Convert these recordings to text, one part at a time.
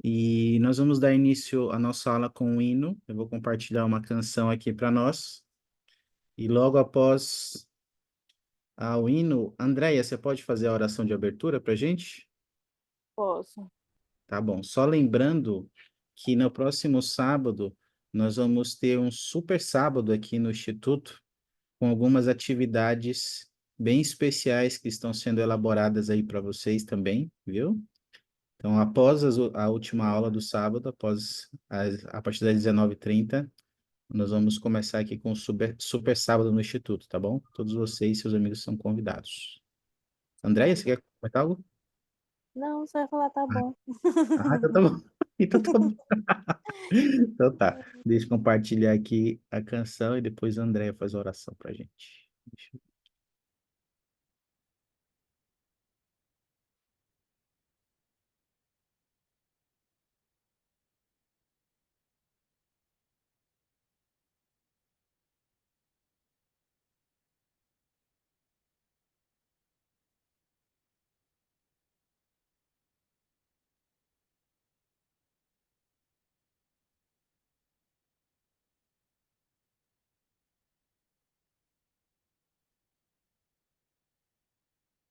E nós vamos dar início à nossa aula com o hino. Eu vou compartilhar uma canção aqui para nós. E logo após o hino, Andréia, você pode fazer a oração de abertura para a gente? Posso. Tá bom. Só lembrando que no próximo sábado nós vamos ter um super sábado aqui no Instituto, com algumas atividades bem especiais que estão sendo elaboradas aí para vocês também, viu? Então, após a última aula do sábado, a partir das 19h30, nós vamos começar aqui com o super sábado no Instituto, tá bom? Todos vocês e seus amigos são convidados. Tá Andréia, você bom. quer comentar algo? Não, você vai falar, tá bom. Então tá bom. Então tá bom. Então tá. Deixa eu compartilhar aqui a canção e depois a Andréia faz a oração pra gente. Deixa eu-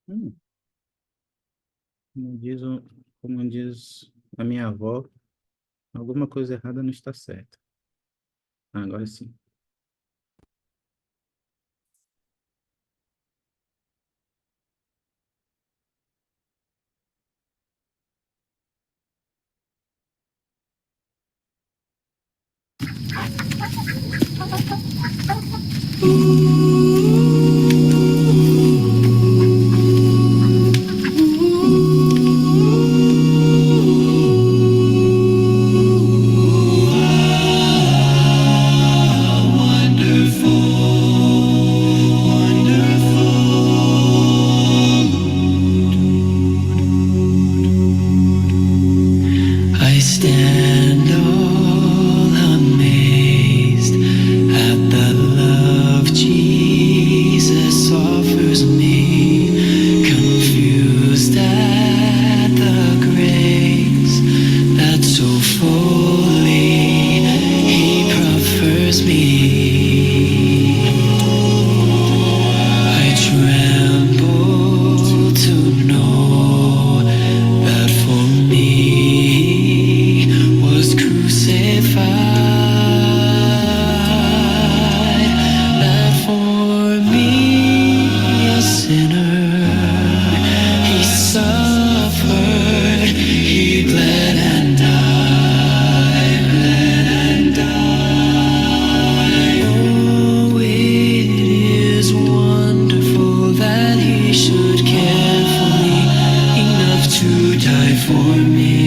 Hum, como diz, como diz a minha avó, alguma coisa errada não está certa. Agora sim. I stand all amazed at the love Jesus offers me, confused at the grace that so fully He proffers me. I tremble to know that for me was crucified, that for me a sinner He suffered, He bled and died, Oh, it is wonderful that He should care for me enough to die for me.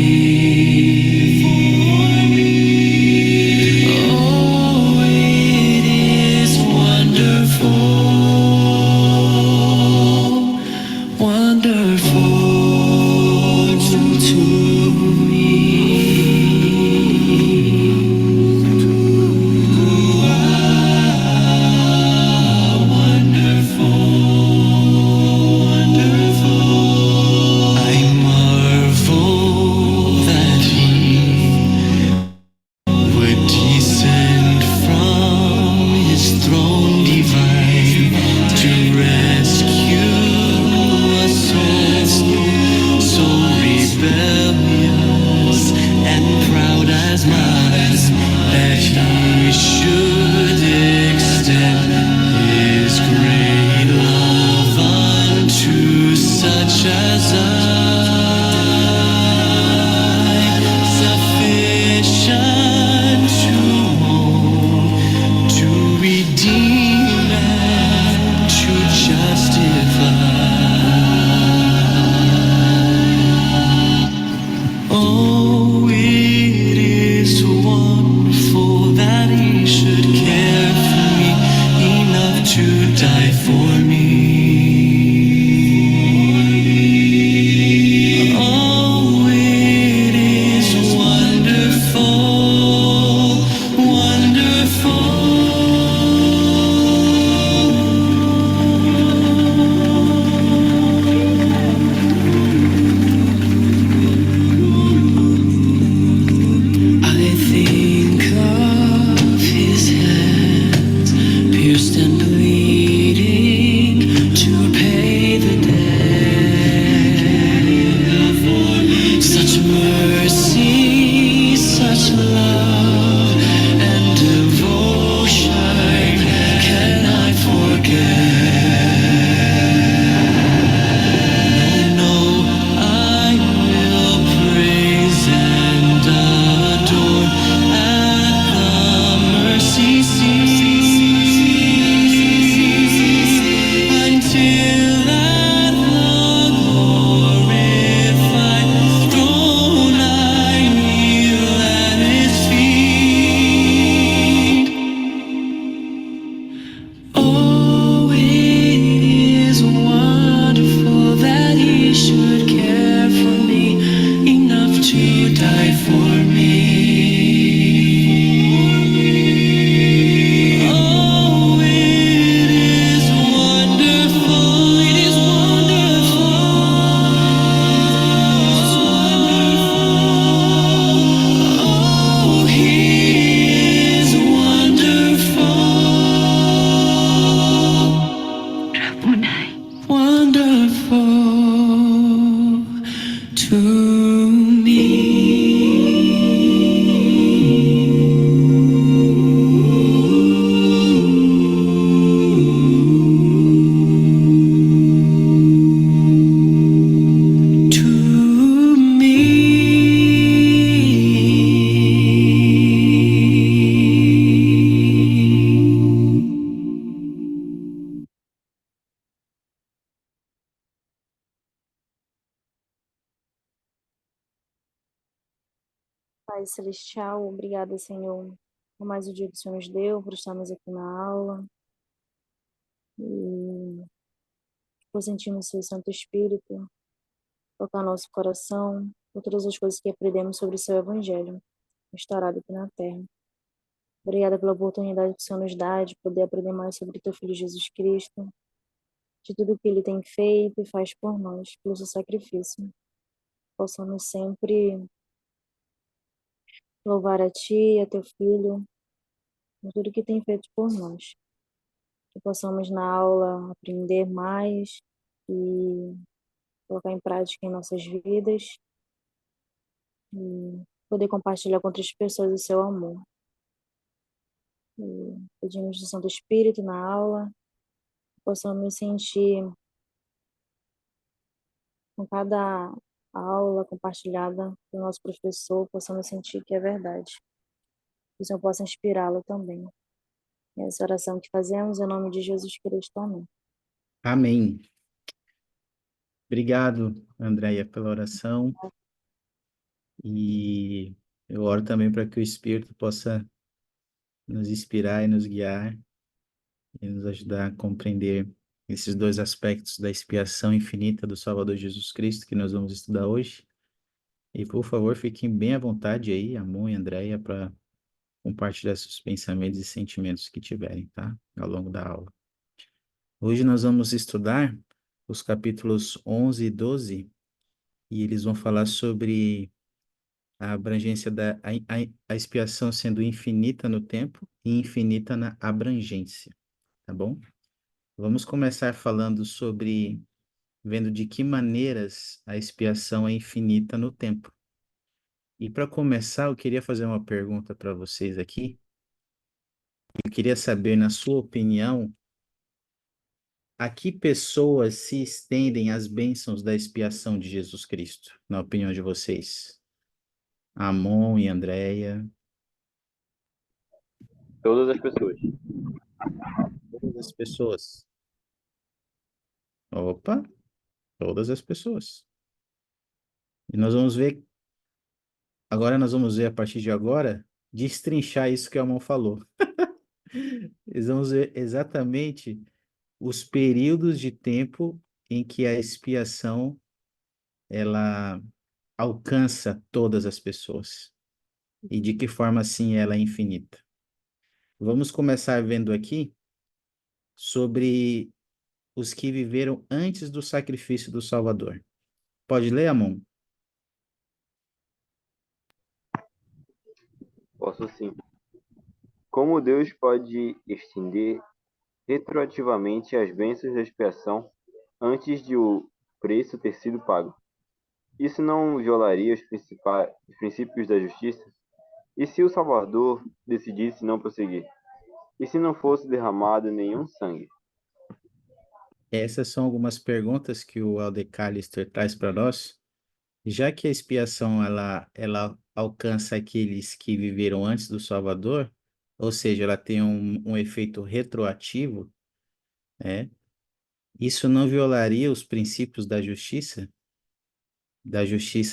Oh, it is wonderful, wonderful to me. I marvel that He would descend from His throne divine to rescue a soul so rebellious and proud as mine, that He should extend His great love unto such as I, sufficient to own, to redeem and to justify. Oh, it is wonderful that He should care for me enough to die for me. Oh, it is wonderful, wonderful. die for me. Oh, it is wonderful, it is wonderful. Oh, he is wonderful. Wonderful to me. To me. Pai Celestial, obrigada, Senhor, por mais o dia que o Senhor nos deu, por estarmos aqui na aula e por sentirmos o seu Santo Espírito tocar nosso coração, por todas as coisas que aprendemos sobre o seu Evangelho, restaurado aqui na Terra. Obrigada pela oportunidade que o Senhor nos dá de poder aprender mais sobre o teu Filho Jesus Cristo, de tudo que ele tem feito e faz por nós, pelo seu sacrifício. Possamos sempre louvar a Ti e a Teu Filho por tudo que tem feito por nós. Que possamos na aula aprender mais e colocar em prática em nossas vidas e poder compartilhar com outras pessoas o Seu amor. E pedimos do Santo Espírito na aula, que possamos sentir com cada aula compartilhada pelo nosso professor, possamos sentir que é verdade. Que o Senhor possa inspirá-lo também. Essa oração que fazemos em nome de Jesus Cristo. Amém. Amém. Obrigado, Andréia, pela oração. E eu oro também para que o Espírito possa nos inspirar e nos guiar e nos ajudar a compreender esses dois aspectos da expiação infinita do Salvador Jesus Cristo que nós vamos estudar hoje. E, por favor, fiquem bem à vontade aí, Amon e Andréia, para compartilhar seus pensamentos e sentimentos que tiverem, tá? Ao longo da aula. Hoje nós vamos estudar os capítulos 11 e 12, e eles vão falar sobre a abrangência a expiação sendo infinita no tempo e infinita na abrangência, tá bom? Vamos começar falando vendo de que maneiras a expiação é infinita no tempo. E para começar, eu queria fazer uma pergunta para vocês aqui. Eu queria saber, na sua opinião, a que pessoas se estendem as bênçãos da expiação de Jesus Cristo, na opinião de vocês? Amon e Andréia. Todas as pessoas. Todas as pessoas. Opa, todas as pessoas. E nós vamos ver a partir de agora, destrinchar isso que a Amon falou. Nós vamos ver exatamente os períodos de tempo em que a expiação ela alcança todas as pessoas e de que forma assim ela é infinita. Vamos começar vendo aqui sobre os que viveram antes do sacrifício do Salvador. Pode ler, Amon? Posso sim. Como Deus pode estender retroativamente as bênçãos da expiação antes de o preço ter sido pago? Isso não violaria os princípios da justiça? E se o Salvador decidisse não prosseguir? E se não fosse derramado nenhum sangue? Essas são algumas perguntas que o Aldecalister traz para nós. Já que a expiação ela alcança aqueles que viveram antes do Salvador, ou seja, ela tem um efeito retroativo, né? Isso não violaria os princípios da justiça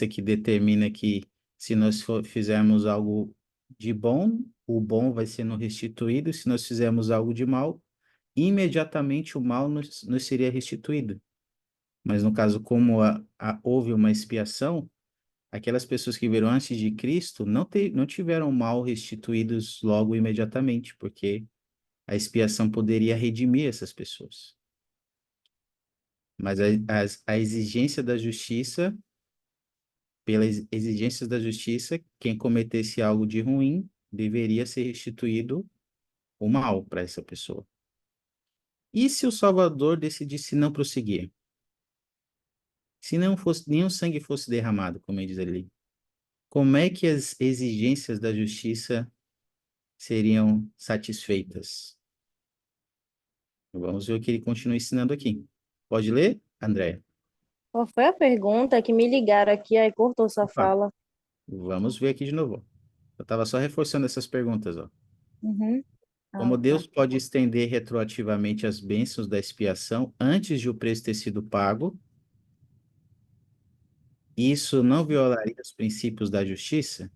que determina que se nós fizermos algo de bom, o bom vai sendo restituído, se nós fizermos algo de mal, imediatamente o mal nos seria restituído. Mas no caso, como houve uma expiação, aquelas pessoas que viram antes de Cristo não tiveram mal restituídos logo imediatamente, porque a expiação poderia redimir essas pessoas. Mas a exigência da justiça, pelas exigências da justiça, quem cometesse algo de ruim deveria ser restituído o mal para essa pessoa. E se o Salvador decidisse não prosseguir? Se não fosse, nenhum sangue fosse derramado, como ele diz ali, como é que as exigências da justiça seriam satisfeitas? Vamos ver o que ele continua ensinando aqui. Pode ler, Andréia? Qual foi a pergunta? É que me ligaram aqui, aí cortou sua Opa, fala. vamos ver aqui de novo. Eu estava só reforçando essas perguntas, ó. Uhum. Ah, Como tá. Deus pode estender retroativamente as bênçãos da expiação antes de o preço ter sido pago, isso não violaria os princípios da justiça?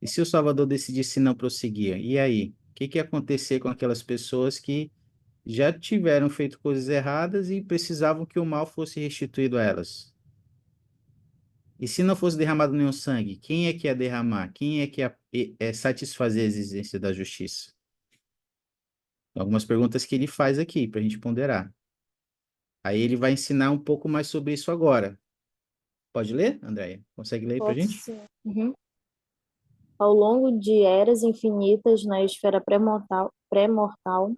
E se o Salvador decidisse não prosseguir? E aí? O que ia acontecer com aquelas pessoas que já tiveram feito coisas erradas e precisavam que o mal fosse restituído a elas? E se não fosse derramado nenhum sangue, quem é que ia derramar? Quem é que ia satisfazer a exigência da justiça? Algumas perguntas que ele faz aqui para a gente ponderar. Aí ele vai ensinar um pouco mais sobre isso agora. Pode ler, Andréia? Consegue ler para a Posso gente? sim. Uhum. Ao longo de eras infinitas na esfera pré-mortal,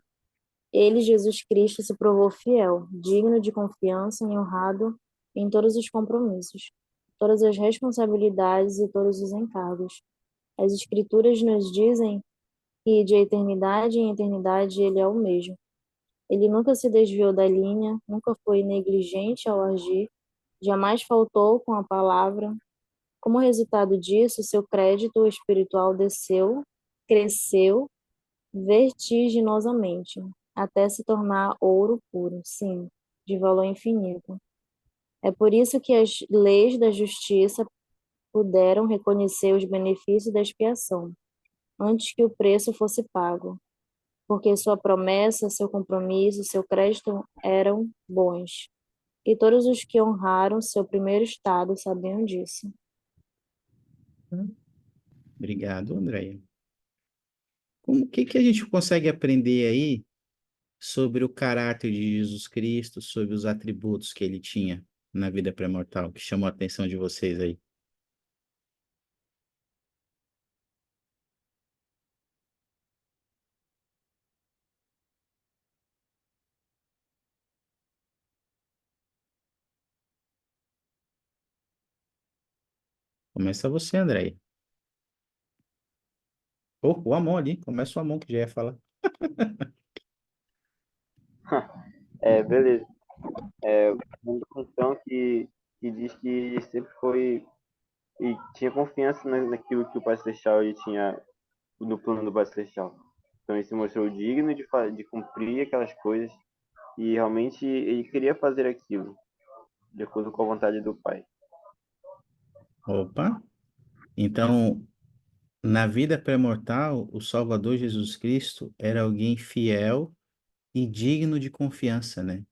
ele, Jesus Cristo, se provou fiel, digno de confiança e honrado em todos os compromissos, todas as responsabilidades e todos os encargos. As Escrituras nos dizem que de eternidade em eternidade ele é o mesmo. Ele nunca se desviou da linha, nunca foi negligente ao agir, jamais faltou com a palavra. Como resultado disso, seu crédito espiritual cresceu vertiginosamente, até se tornar ouro puro, sim, de valor infinito. É por isso que as leis da justiça puderam reconhecer os benefícios da expiação, antes que o preço fosse pago, porque sua promessa, seu compromisso, seu crédito eram bons. E todos os que honraram seu primeiro estado sabiam disso. Obrigado, Andréia. O que que a gente consegue aprender aí sobre o caráter de Jesus Cristo, sobre os atributos que ele tinha na vida pré-mortal, que chamou a atenção de vocês aí? Começa você, Andréia. Oh, o Amon ali, começa o Amon que já ia falar. Beleza. Uma função que diz que sempre foi e tinha confiança naquilo que o Pai Celestial ele tinha no plano do Pai Celestial. Então ele se mostrou digno de cumprir aquelas coisas e realmente ele queria fazer aquilo de acordo com a vontade do Pai. Opa! Então, na vida pré-mortal, o Salvador Jesus Cristo era alguém fiel e digno de confiança, né?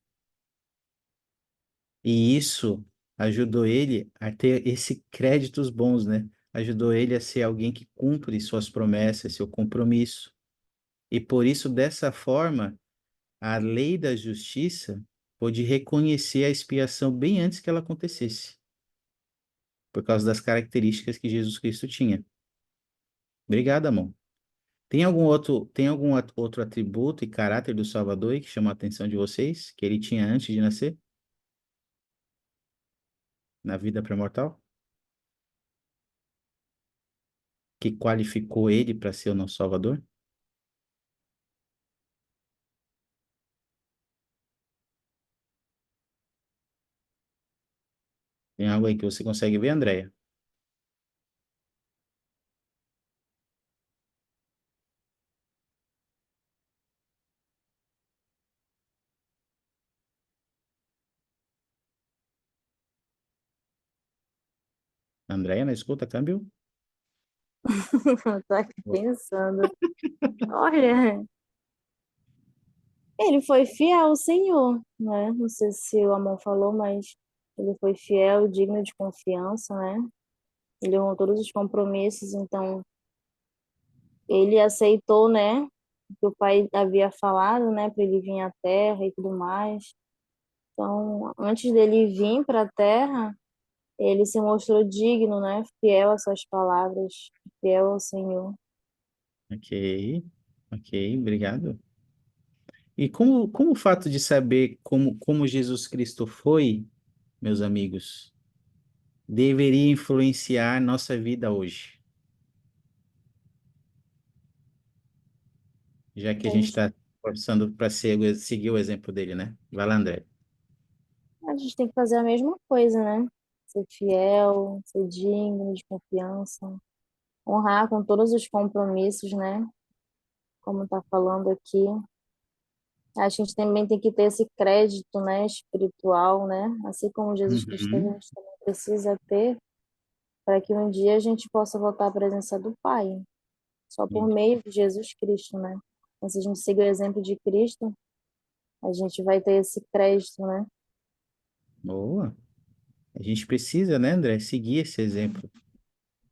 E isso ajudou ele a ter esse créditos bons, né? Ajudou ele a ser alguém que cumpre suas promessas, seu compromisso. E por isso, dessa forma, a lei da justiça pôde reconhecer a expiação bem antes que ela acontecesse, por causa das características que Jesus Cristo tinha. Obrigado, amor. Tem algum outro atributo e caráter do Salvador aí que chamou a atenção de vocês, que ele tinha antes de nascer, na vida pré-mortal, que qualificou ele para ser o nosso Salvador? Tem algo aí que você consegue ver, Andréia? Andréia, na escuta, câmbio? Tô aqui pensando. Olha, ele foi fiel ao Senhor, né? Não sei se o Amon falou, mas ele foi fiel, digno de confiança, né? Ele honrou todos os compromissos, então ele aceitou, né, o que o pai havia falado, né, para ele vir à terra e tudo mais. Então, antes dele vir para a terra, ele se mostrou digno, né, fiel às suas palavras, fiel ao Senhor. Ok, ok, obrigado. E como o fato de saber como Jesus Cristo foi, meus amigos, deveria influenciar nossa vida hoje? Já que a A gente gente, está forçando para seguir o exemplo dele, né? Vai lá, André. a gente tem que fazer a mesma coisa, né? Ser fiel, ser digno de confiança, honrar com todos os compromissos, né? Como está falando aqui. A gente também tem que ter esse crédito, né, espiritual, né? Assim como Jesus Cristo teve, a Uhum. gente também precisa ter para que um dia a gente possa voltar à presença do Pai, só por meio de Jesus Cristo, né? Então, se a gente seguir o exemplo de Cristo, a gente vai ter esse crédito, né? Boa. A gente precisa, né, André, seguir esse exemplo.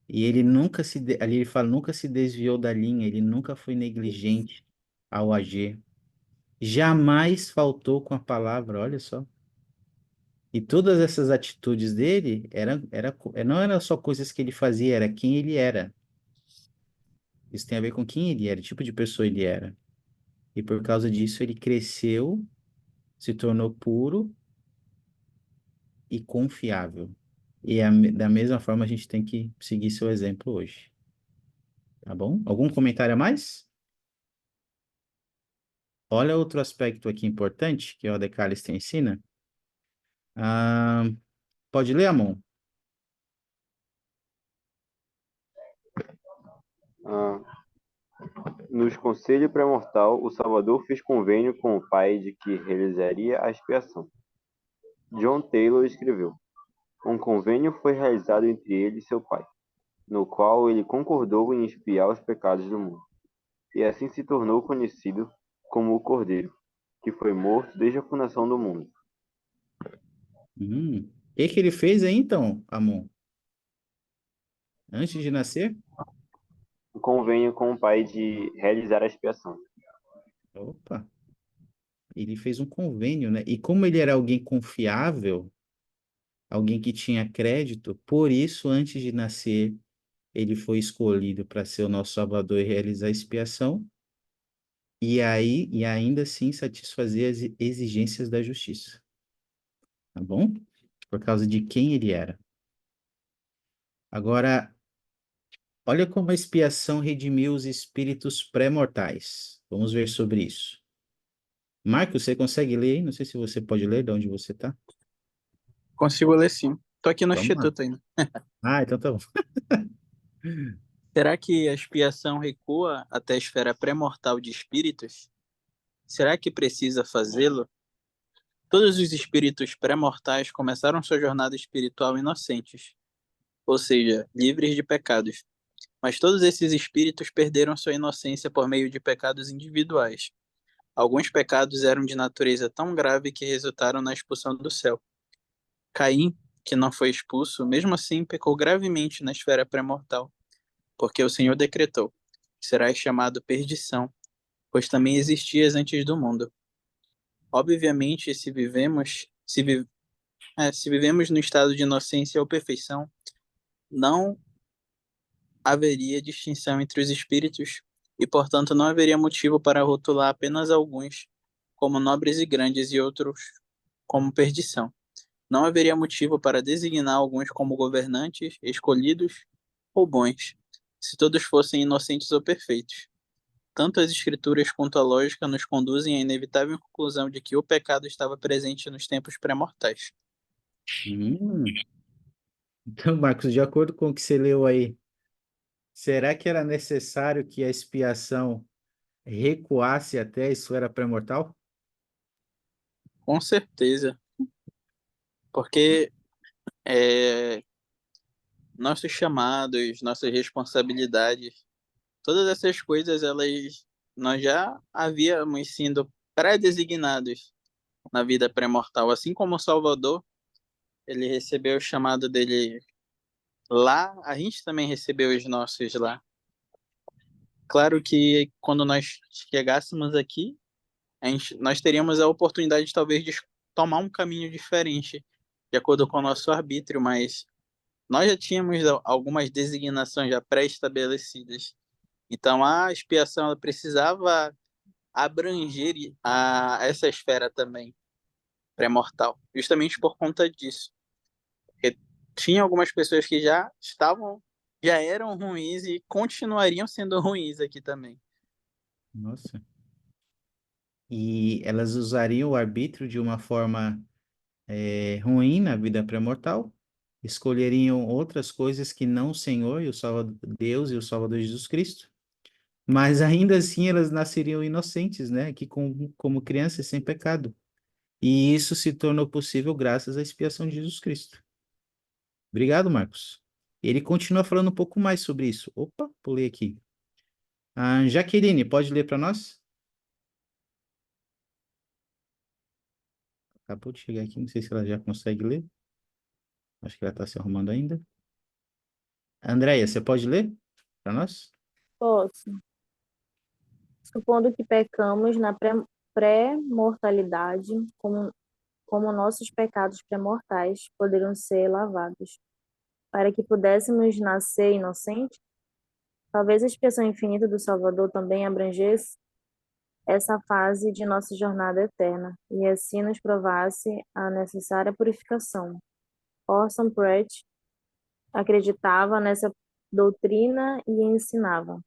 E ele nunca ali ele fala, nunca se desviou da linha, ele nunca foi negligente ao agir. Jamais faltou com a palavra, olha só. E todas essas atitudes dele não eram só coisas que ele fazia, era quem ele era. Isso tem a ver com quem ele era, o tipo de pessoa ele era. E por causa disso ele cresceu, se tornou puro e confiável. Da mesma forma a gente tem que seguir seu exemplo hoje. Tá bom? Algum comentário a mais? Olha outro aspecto aqui importante que o De Callister ensina. Ah, pode ler, Amon? Ah, nos conselho pré-mortal, o Salvador fez convênio com o Pai de que realizaria a expiação. John Taylor escreveu: um convênio foi realizado entre ele e seu Pai, no qual ele concordou em expiar os pecados do mundo, e assim se tornou conhecido como o Cordeiro, que foi morto desde a fundação do mundo. O que ele fez aí então, Amon? Antes de nascer? Um convênio com o Pai de realizar a expiação. Opa, ele fez um convênio, né? E como ele era alguém confiável, alguém que tinha crédito, por isso, antes de nascer, ele foi escolhido para ser o nosso Salvador e realizar a expiação, e ainda assim satisfazer as exigências da justiça, tá bom? Por causa de quem ele era. Agora, olha como a expiação redimiu os espíritos pré-mortais. Vamos ver sobre isso. Marcos, você consegue ler aí? Não sei se você pode ler de onde você está. Consigo ler sim. Tô aqui no Vamos lá. Instituto ainda. Ah, então tá bom. Será que a expiação recua até a esfera pré-mortal de espíritos? Será que precisa fazê-lo? Todos os espíritos pré-mortais começaram sua jornada espiritual inocentes, ou seja, livres de pecados. Mas todos esses espíritos perderam sua inocência por meio de pecados individuais. Alguns pecados eram de natureza tão grave que resultaram na expulsão do céu. Caim, que não foi expulso, mesmo assim pecou gravemente na esfera pré-mortal, porque o Senhor decretou: serás chamado perdição, pois também existias antes do mundo. Obviamente, se vivemos no estado de inocência ou perfeição, não haveria distinção entre os espíritos e, portanto, não haveria motivo para rotular apenas alguns como nobres e grandes e outros como perdição. Não haveria motivo para designar alguns como governantes, escolhidos ou bons, se todos fossem inocentes ou perfeitos. Tanto as escrituras quanto a lógica nos conduzem à inevitável conclusão de que o pecado estava presente nos tempos pré-mortais. Hum. Então, Marcos, de acordo com o que você leu aí, será que era necessário que a expiação recuasse até a esfera pré-mortal? Com certeza, porque é, nossos chamados, nossas responsabilidades, todas essas coisas, nós já havíamos sido pré-designados na vida pré-mortal. Assim como o Salvador, ele recebeu o chamado dele lá a gente também recebeu os nossos lá. Claro que quando nós chegássemos aqui, nós teríamos a oportunidade talvez de tomar um caminho diferente, de acordo com o nosso arbítrio, mas nós já tínhamos algumas designações já pré-estabelecidas. Então a expiação ela precisava abranger essa esfera também pré-mortal, justamente por conta disso. Porque tinha algumas pessoas que já eram ruins e continuariam sendo ruins aqui também. Nossa. E elas usariam o arbítrio de uma forma ruim na vida pré-mortal, escolheriam outras coisas que não o Senhor e o Salvador, Deus e o Salvador Jesus Cristo, mas ainda assim elas nasceriam inocentes, né? Que como crianças sem pecado. E isso se tornou possível graças à expiação de Jesus Cristo. Obrigado, Marcos. Ele continua falando um pouco mais sobre isso. Opa, pulei aqui. Jaqueline, pode ler para nós? Acabou de chegar aqui, não sei se ela já consegue ler. Acho que ela está se arrumando ainda. Andréia, você pode ler para nós? Posso. Supondo que pecamos na pré-mortalidade, como nossos pecados pré-mortais poderiam ser lavados, para que pudéssemos nascer inocentes, talvez a expiação infinita do Salvador também abrangesse essa fase de nossa jornada eterna, e assim nos provasse a necessária purificação. Orson Pratt acreditava nessa doutrina e ensinava: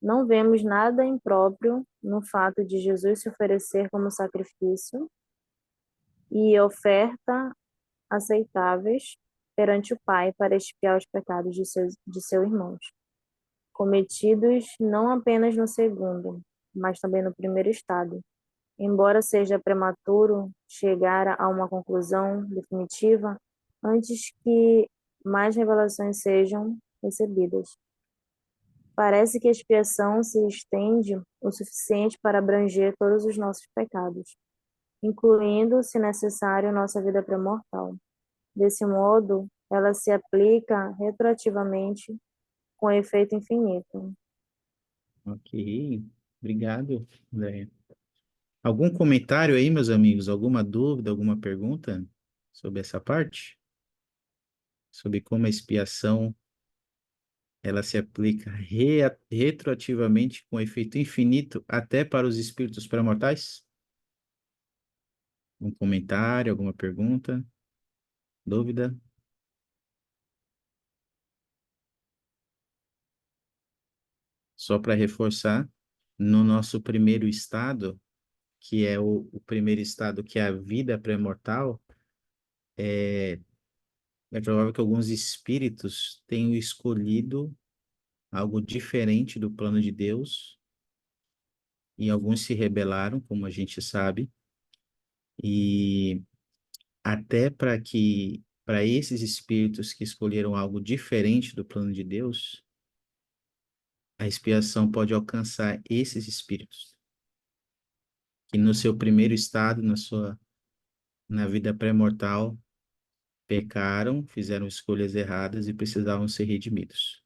não vemos nada impróprio no fato de Jesus se oferecer como sacrifício e oferta aceitáveis perante o Pai para expiar os pecados de seus irmãos, cometidos não apenas no segundo, mas também no primeiro estado. Embora seja prematuro chegar a uma conclusão definitiva, antes que mais revelações sejam recebidas. Parece que a expiação se estende o suficiente para abranger todos os nossos pecados, incluindo, se necessário, nossa vida pré-mortal. Desse modo, ela se aplica retroativamente com efeito infinito. Ok, obrigado, Andréia. Algum comentário aí, meus amigos? Alguma dúvida, alguma pergunta sobre essa parte? Sobre como a expiação ela se aplica retroativamente com efeito infinito até para os espíritos pré-mortais? Um comentário, alguma pergunta, dúvida? Só para reforçar, no nosso primeiro estado, que é o primeiro estado, que é a vida pré-mortal, é provável que alguns espíritos tenham escolhido algo diferente do plano de Deus, e alguns se rebelaram, como a gente sabe, e até para esses espíritos que escolheram algo diferente do plano de Deus, a expiação pode alcançar esses espíritos que no seu primeiro estado, na vida pré-mortal, pecaram, fizeram escolhas erradas e precisavam ser redimidos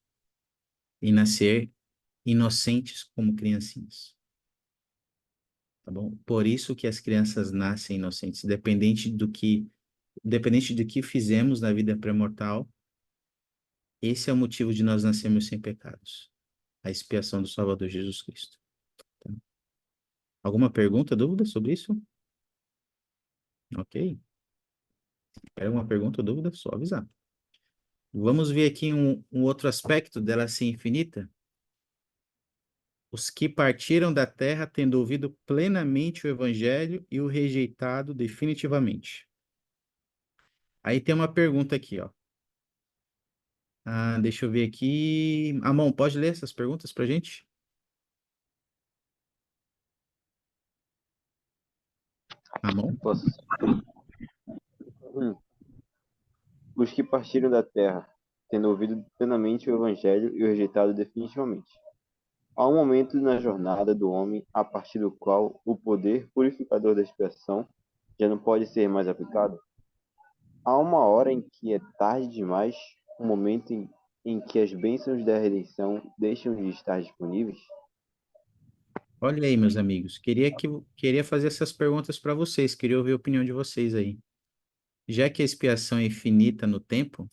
e nascer inocentes como criancinhas. Tá bom? Por isso que as crianças nascem inocentes, independente do que fizemos na vida pré-mortal, esse é o motivo de nós nascermos sem pecados, a expiação do Salvador Jesus Cristo. Tá? Alguma pergunta, dúvida sobre isso? Ok. Quer alguma pergunta, dúvida? Só avisar. Vamos ver aqui um outro aspecto dela ser infinita. Os que partiram da terra tendo ouvido plenamente o evangelho e o rejeitado definitivamente. Aí tem uma pergunta aqui, ó. Deixa eu ver aqui. Amon, pode ler essas perguntas pra gente? Amon? Posso? Hum. Os que partiram da terra, tendo ouvido plenamente o Evangelho e o rejeitado definitivamente. Há um momento na jornada do homem a partir do qual o poder purificador da expiação já não pode ser mais aplicado. Há uma hora em que é tarde demais um momento em que as bênçãos da redenção deixam de estar disponíveis? Olha aí, meus amigos, queria fazer essas perguntas para vocês, queria ouvir a opinião de vocês aí. Já que a expiação é infinita no tempo,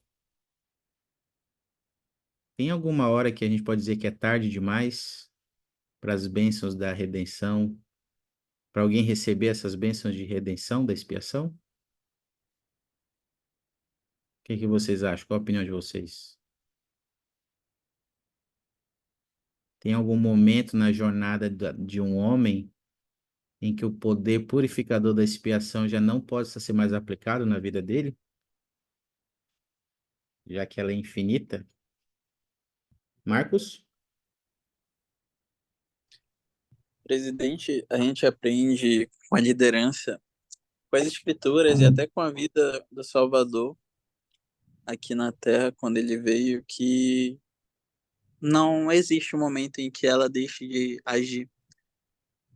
tem alguma hora que a gente pode dizer que é tarde demais para as bênçãos da redenção, para alguém receber essas bênçãos de redenção da expiação? O que que vocês acham? Qual a opinião de vocês? Tem algum momento na jornada de um homem em que o poder purificador da expiação já não possa ser mais aplicado na vida dele, já que ela é infinita? Marcos? Presidente, a gente aprende com a liderança, com as escrituras e até com a vida do Salvador aqui na Terra, quando ele veio, que não existe um momento em que ela deixe de agir,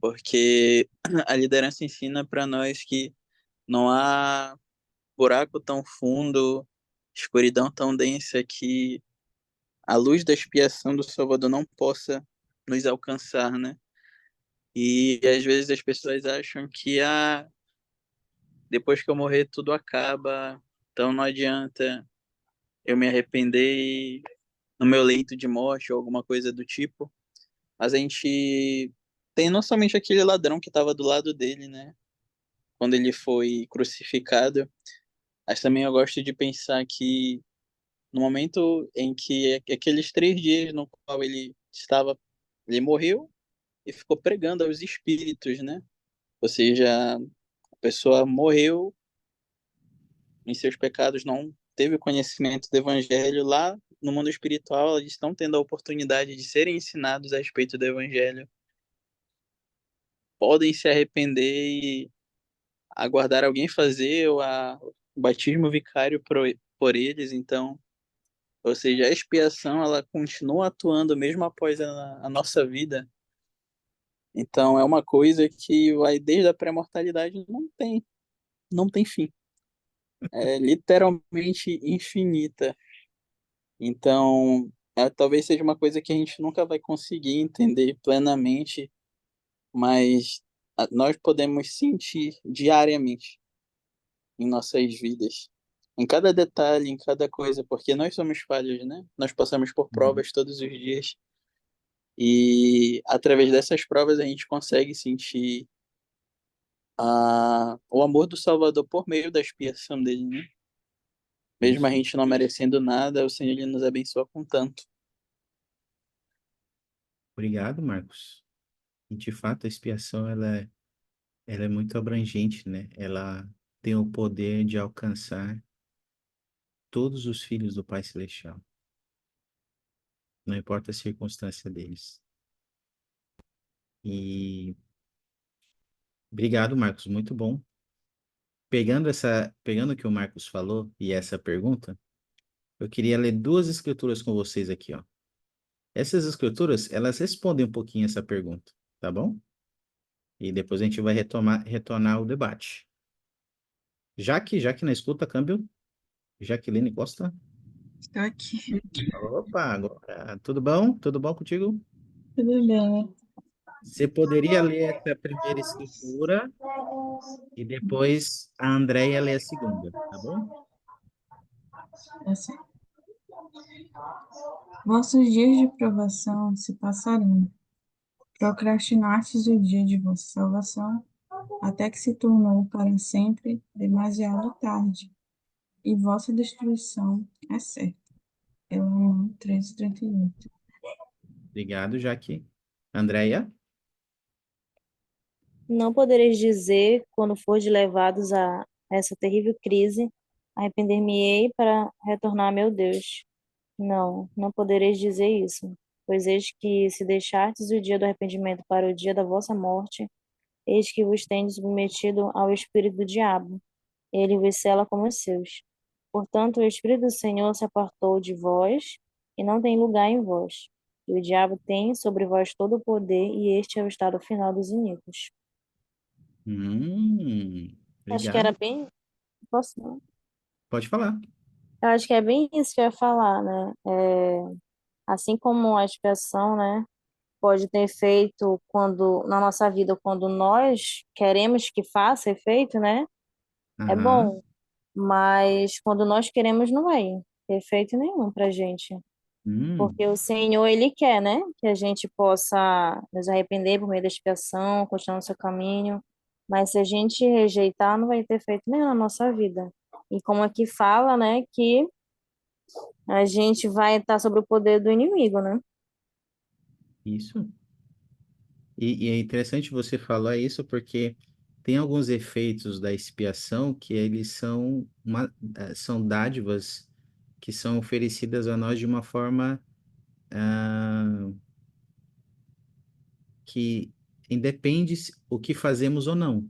porque a liderança ensina para nós que não há buraco tão fundo, escuridão tão densa que a luz da expiação do Salvador não possa nos alcançar, né? E às vezes as pessoas acham que depois que eu morrer tudo acaba, então não adianta eu me arrepender no meu leito de morte ou alguma coisa do tipo. Mas a gente tem não somente aquele ladrão que estava do lado dele, né? Quando ele foi crucificado, mas também eu gosto de pensar que no momento em que aqueles 3 dias no qual ele morreu e ficou pregando aos espíritos, né? Ou seja, a pessoa morreu em seus pecados, não teve o conhecimento do evangelho lá no mundo espiritual, eles estão tendo a oportunidade de serem ensinados a respeito do evangelho, podem se arrepender e aguardar alguém fazer o batismo vicário por eles, então, ou seja, a expiação ela continua atuando mesmo após a nossa vida. Então é uma coisa que vai desde a pré-mortalidade, não tem fim. É literalmente infinita. Então, talvez seja uma coisa que a gente nunca vai conseguir entender plenamente, mas nós podemos sentir diariamente em nossas vidas, em cada detalhe, em cada coisa, porque nós somos falhos, né? Nós passamos por Uhum. provas todos os dias e através dessas provas a gente consegue sentir o amor do Salvador por meio da expiação dele, né? Mesmo a Isso. gente não merecendo nada, o Senhor ele nos abençoa com tanto. Obrigado, Marcos. E de fato, a expiação ela é muito abrangente, né? Ela tem o poder de alcançar todos os filhos do Pai Celestial, não importa a circunstância deles. E obrigado, Marcos, muito bom. Pegando o que o Marcos falou e essa pergunta, eu queria ler duas escrituras com vocês aqui, ó. Essas escrituras, elas respondem um pouquinho essa pergunta, tá bom? E depois a gente vai retornar o debate. Jaque na escuta, câmbio. Jaqueline Costa. Estou aqui. Opa, agora, tudo bom? Tudo bom contigo? Tudo bem. Você poderia ler essa primeira escritura e depois a Andréia lê a segunda, tá bom? Assim. Vossos dias de provação se passarão. Procrastinastes o dia de vossa salvação, até que se tornou para sempre demasiado tarde, e vossa destruição é certa. Elamu 13:38. Obrigado, Jaque. Andréia? Não podereis dizer, quando fordes levados a essa terrível crise, arrepender-me-ei para retornar a meu Deus. Não, não podereis dizer isso, pois eis que, se deixardes o dia do arrependimento para o dia da vossa morte, eis que vos tendes submetido ao espírito do diabo, ele vos cela como os seus. Portanto, o Espírito do Senhor se apartou de vós e não tem lugar em vós. E o diabo tem sobre vós todo o poder, e este é o estado final dos iníquos. Acho que era Obrigado. bem. Posso não? Pode falar. Eu acho que é bem isso que eu ia falar, né? Assim como a expiação, né, pode ter efeito quando na nossa vida, quando nós queremos que faça efeito, né? É Aham. bom, mas quando nós queremos não vai ter efeito nenhum pra gente. Hum, Porque o Senhor, Ele quer, né? Que a gente possa nos arrepender por meio da expiação, continuar no seu caminho. Mas se a gente rejeitar, não vai ter efeito nenhum na nossa vida. E como aqui fala, né, que a gente vai estar sob o poder do inimigo, né? isso. E é interessante você falar isso porque tem alguns efeitos da expiação que eles são dádivas que são oferecidas a nós de uma forma ah, que independe o que fazemos ou não.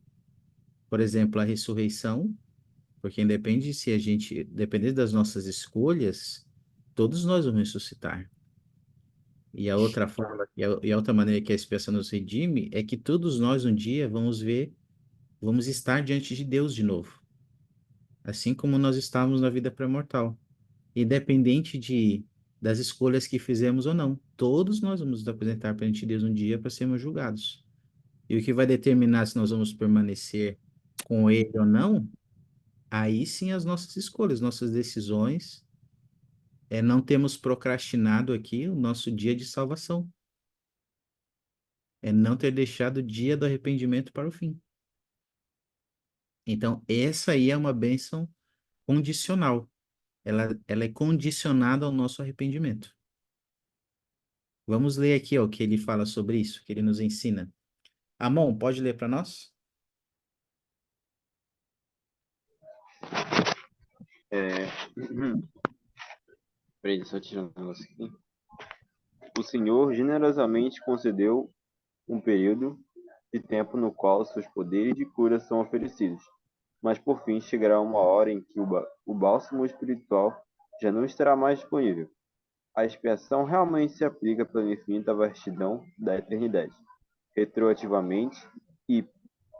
Por exemplo, a ressurreição, porque independe se a gente, dependendo das nossas escolhas, todos nós vamos ressuscitar. E a outra forma, e a outra maneira que a expiação nos redime é que todos nós um dia vamos estar diante de Deus de novo, assim como nós estávamos na vida pré-mortal, independente das escolhas que fizemos ou não. Todos nós vamos nos apresentar perante de Deus um dia para sermos julgados. E o que vai determinar se nós vamos permanecer com Ele ou não, aí sim as nossas escolhas, nossas decisões, não temos procrastinado aqui o nosso dia de salvação, é não ter deixado o dia do arrependimento para o fim. Então, essa aí é uma bênção condicional. Ela é condicionada ao nosso arrependimento. Vamos ler aqui, ó, o que ele fala sobre isso, que ele nos ensina. Amon, pode ler para nós? É... Peraí, só tirando um negócio aqui. O Senhor generosamente concedeu um período de tempo no qual seus poderes de cura são oferecidos. Mas por fim chegará uma hora em que o bálsamo espiritual já não estará mais disponível. A expiação realmente se aplica pela infinita vastidão da eternidade, retroativamente e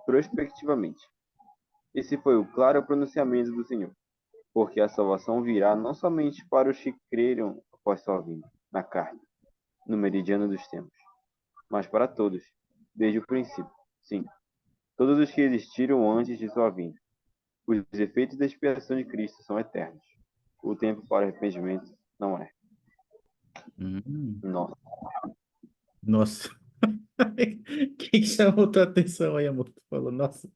prospectivamente. Esse foi o claro pronunciamento do Senhor, porque a salvação virá não somente para os que creram após sua vinda, na carne, no meridiano dos tempos, mas para todos, desde o princípio. Sim, todos os que existiram antes de sua vinda. Os efeitos da expiação de Cristo são eternos. O tempo para arrependimento não é. Hum, Nossa. nossa. O que chamou tua atenção aí, amor? Tu falou, nossa.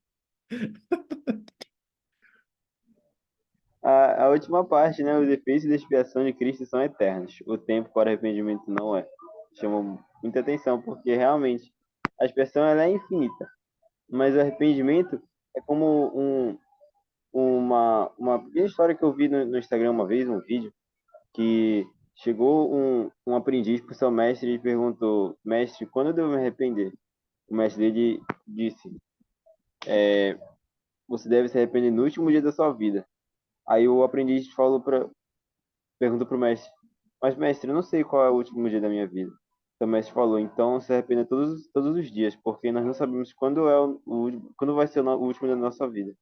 A última parte, né? Os efeitos da expiação de Cristo são eternos. O tempo para arrependimento não é. Chama muita atenção, porque realmente a expiação ela é infinita. Mas o arrependimento é como uma pequena história que eu vi no Instagram uma vez, um vídeo, que chegou um aprendiz para o seu mestre e perguntou: Mestre, quando eu devo me arrepender? O mestre dele disse: Você deve se arrepender no último dia da sua vida. Aí o aprendiz perguntou para o mestre: Mas mestre, eu não sei qual é o último dia da minha vida. Então o mestre falou: Então se arrependa todos os dias, porque nós não sabemos quando é quando vai ser o último dia da nossa vida.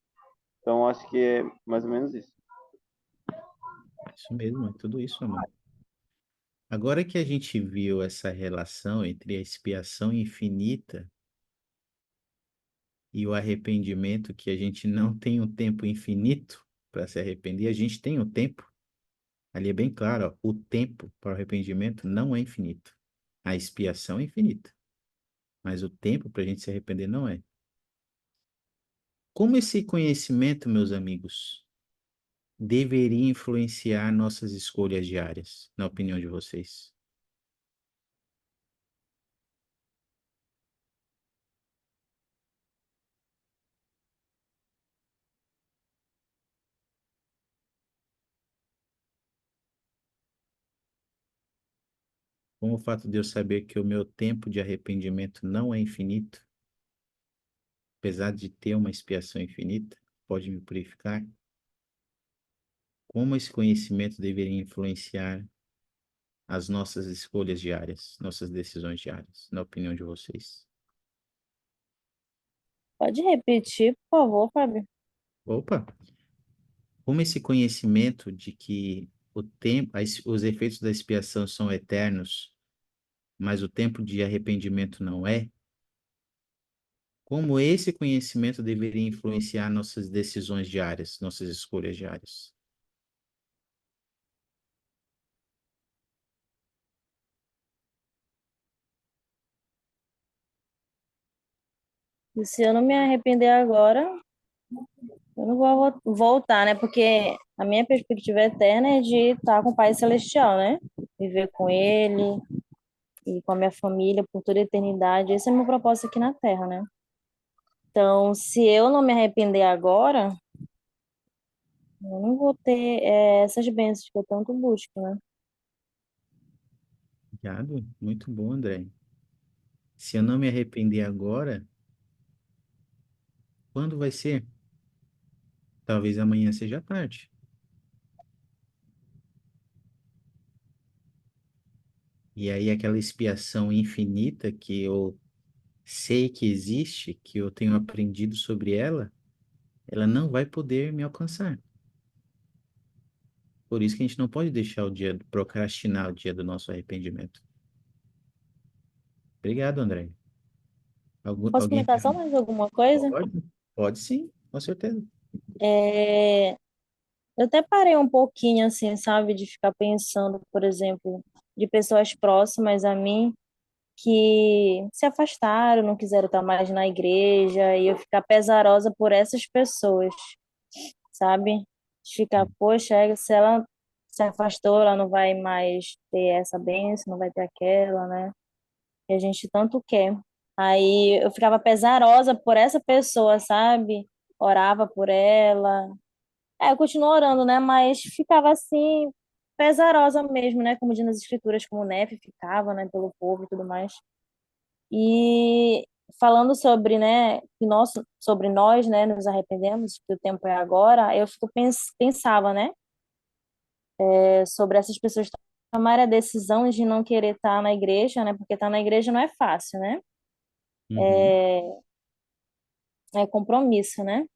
Então acho que é mais ou menos isso. Isso mesmo, é tudo isso, amor. Agora que a gente viu essa relação entre a expiação infinita e o arrependimento, que a gente não tem um tempo infinito para se arrepender, a gente tem um tempo. Ali é bem claro, ó, o tempo para o arrependimento não é infinito. A expiação é infinita, mas o tempo para a gente se arrepender não é. Como esse conhecimento, meus amigos, deveria influenciar nossas escolhas diárias, na opinião de vocês? Como o fato de eu saber que o meu tempo de arrependimento não é infinito, apesar de ter uma expiação infinita, pode me purificar? Como esse conhecimento deveria influenciar as nossas escolhas diárias, nossas decisões diárias, na opinião de vocês? Pode repetir, por favor, Fábio? Opa! como esse conhecimento de que o tempo, os efeitos da expiação são eternos, mas o tempo de arrependimento não é, como esse conhecimento deveria influenciar nossas decisões diárias, nossas escolhas diárias? E se eu não me arrepender agora, eu não vou voltar, né? Porque a minha perspectiva eterna é de estar com o Pai Celestial, né? Viver com Ele e com a minha família por toda a eternidade. Esse é o meu propósito aqui na Terra, né? Então, se eu não me arrepender agora, eu não vou ter essas bênçãos que eu tanto busco, né? Obrigado, muito bom, André. Se eu não me arrepender agora, quando vai ser? Talvez amanhã seja tarde. E aí aquela expiação infinita que eu sei que existe, que eu tenho aprendido sobre ela, ela não vai poder me alcançar. Por isso que a gente não pode deixar o dia, procrastinar o dia do nosso arrependimento. Obrigado, André. Posso Alguém comentar só mais alguma coisa? pode? Pode sim, com certeza. É, eu até parei um pouquinho, assim, sabe, de ficar pensando, por exemplo, de pessoas próximas a mim que se afastaram, não quiseram estar mais na igreja, e eu ficar pesarosa por essas pessoas, sabe? De ficar, poxa, se ela se afastou, ela não vai mais ter essa bênção, não vai ter aquela, né? Que a gente tanto quer. Aí eu ficava pesarosa por essa pessoa, sabe? Orava por ela. Eu continuo orando, né? Mas ficava assim, pesarosa mesmo, né? Como diz nas escrituras, como Nefe ficava, né? Pelo povo e tudo mais. E falando sobre, né? Que nós, sobre nós, né? Nos arrependemos, que o tempo é agora. Eu fico pensava, né? Sobre essas pessoas tomarem a decisão de não querer estar na igreja, né? Porque estar na igreja não é fácil, né? Uhum. É compromisso, né?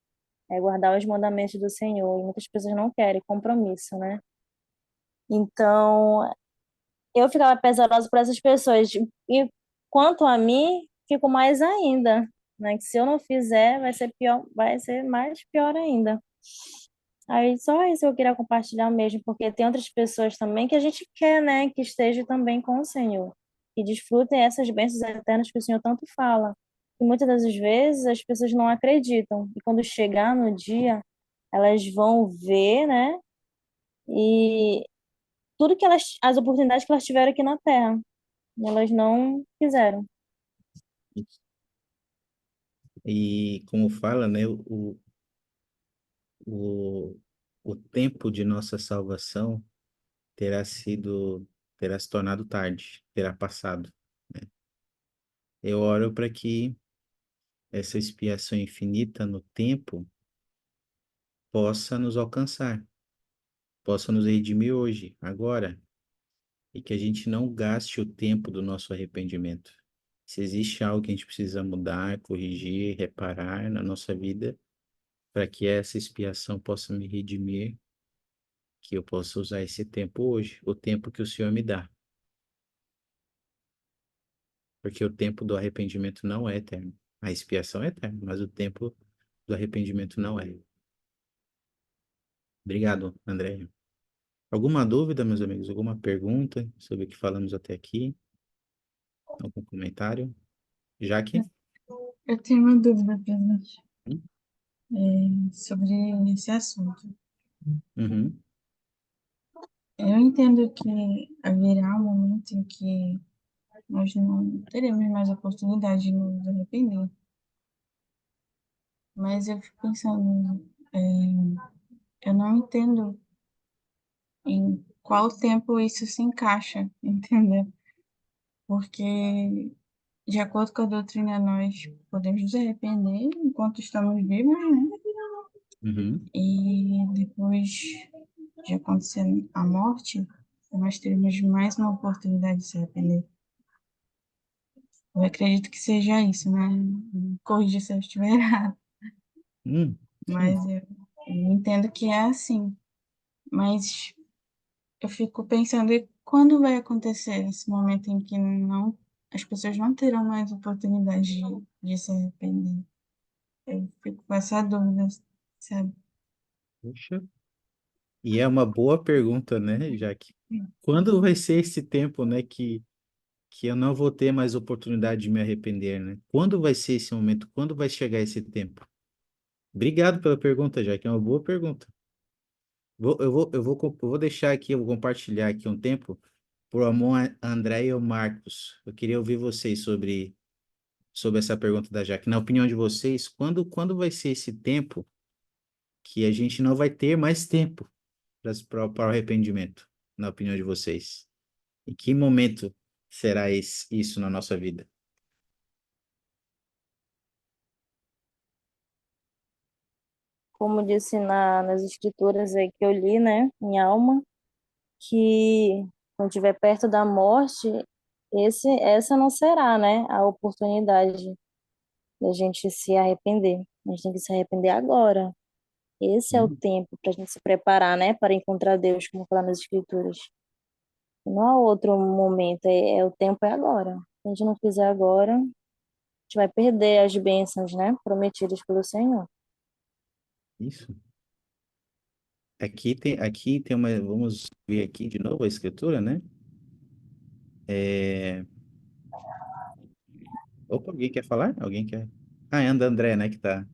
É guardar os mandamentos do Senhor. E muitas pessoas não querem compromisso, né? Então, eu ficava pesarosa por essas pessoas. E quanto a mim, fico mais ainda, né? Que se eu não fizer, vai ser pior, vai ser mais pior ainda. Aí só isso eu queria compartilhar mesmo, porque tem outras pessoas também que a gente quer, né? Que estejam também com o Senhor, que desfrutem essas bênçãos eternas que o Senhor tanto fala. E muitas das vezes as pessoas não acreditam. E quando chegar no dia, elas vão ver, né? E tudo que elas, as oportunidades que elas tiveram aqui na Terra, e elas não fizeram. E como fala, né, o, o tempo de nossa salvação terá sido, terá se tornado tarde, terá passado. Eu oro para que essa expiação infinita no tempo possa nos alcançar, possa nos redimir hoje, agora, e que a gente não gaste o tempo do nosso arrependimento. Se existe algo que a gente precisa mudar, corrigir, reparar na nossa vida, para que essa expiação possa me redimir, que eu possa usar esse tempo hoje, o tempo que o Senhor me dá. Porque o tempo do arrependimento não é eterno. A expiação é eterna, mas o tempo do arrependimento não é. Obrigado, André. Alguma dúvida, meus amigos? Alguma pergunta sobre o que falamos até aqui? Algum comentário? Jaque? Eu tenho uma dúvida, presidente, Hum? sobre esse assunto. Uhum, Eu entendo que haverá um momento em que nós não teremos mais oportunidade de nos arrepender, mas eu fico pensando, eu não entendo em qual tempo isso se encaixa, entendeu? Porque, de acordo com a doutrina, nós podemos nos arrepender enquanto estamos vivos, né? uhum. E depois de acontecer a morte, nós teremos mais uma oportunidade de se arrepender. Eu acredito que seja isso, né? Me corrija se eu estiver errado, Hum, mas sim. Eu entendo que é assim, mas eu fico pensando, e quando vai acontecer esse momento em que não, as pessoas não terão mais oportunidade de se arrepender? Eu fico com essa dúvida, sabe? Puxa. E é uma boa pergunta, né, Jaque? Quando vai ser esse tempo, né, que eu não vou ter mais oportunidade de me arrepender, né? Quando vai ser esse momento? Quando vai chegar esse tempo? Obrigado pela pergunta, Jaque. É uma boa pergunta. Eu vou deixar aqui, eu vou compartilhar aqui um tempo por amor a André e o Marcos. Eu queria ouvir vocês sobre essa pergunta da Jaque. Na opinião de vocês, quando vai ser esse tempo que a gente não vai ter mais tempo para o arrependimento, na opinião de vocês? Em que momento será isso na nossa vida? Como disse nas escrituras aí que eu li, né, em Alma, que quando estiver perto da morte, essa não será, né, a oportunidade da gente se arrepender. A gente tem que se arrepender agora. Esse é o Hum, tempo para a gente se preparar, né, para encontrar Deus, como fala nas escrituras. Não há outro momento, o tempo é agora. Se a gente não fizer agora, a gente vai perder as bênçãos, né, prometidas pelo Senhor. isso. Aqui tem uma, vamos ver aqui de novo a escritura, né? É, opa, alguém quer falar? Alguém quer? Ah, é a André, né, que tá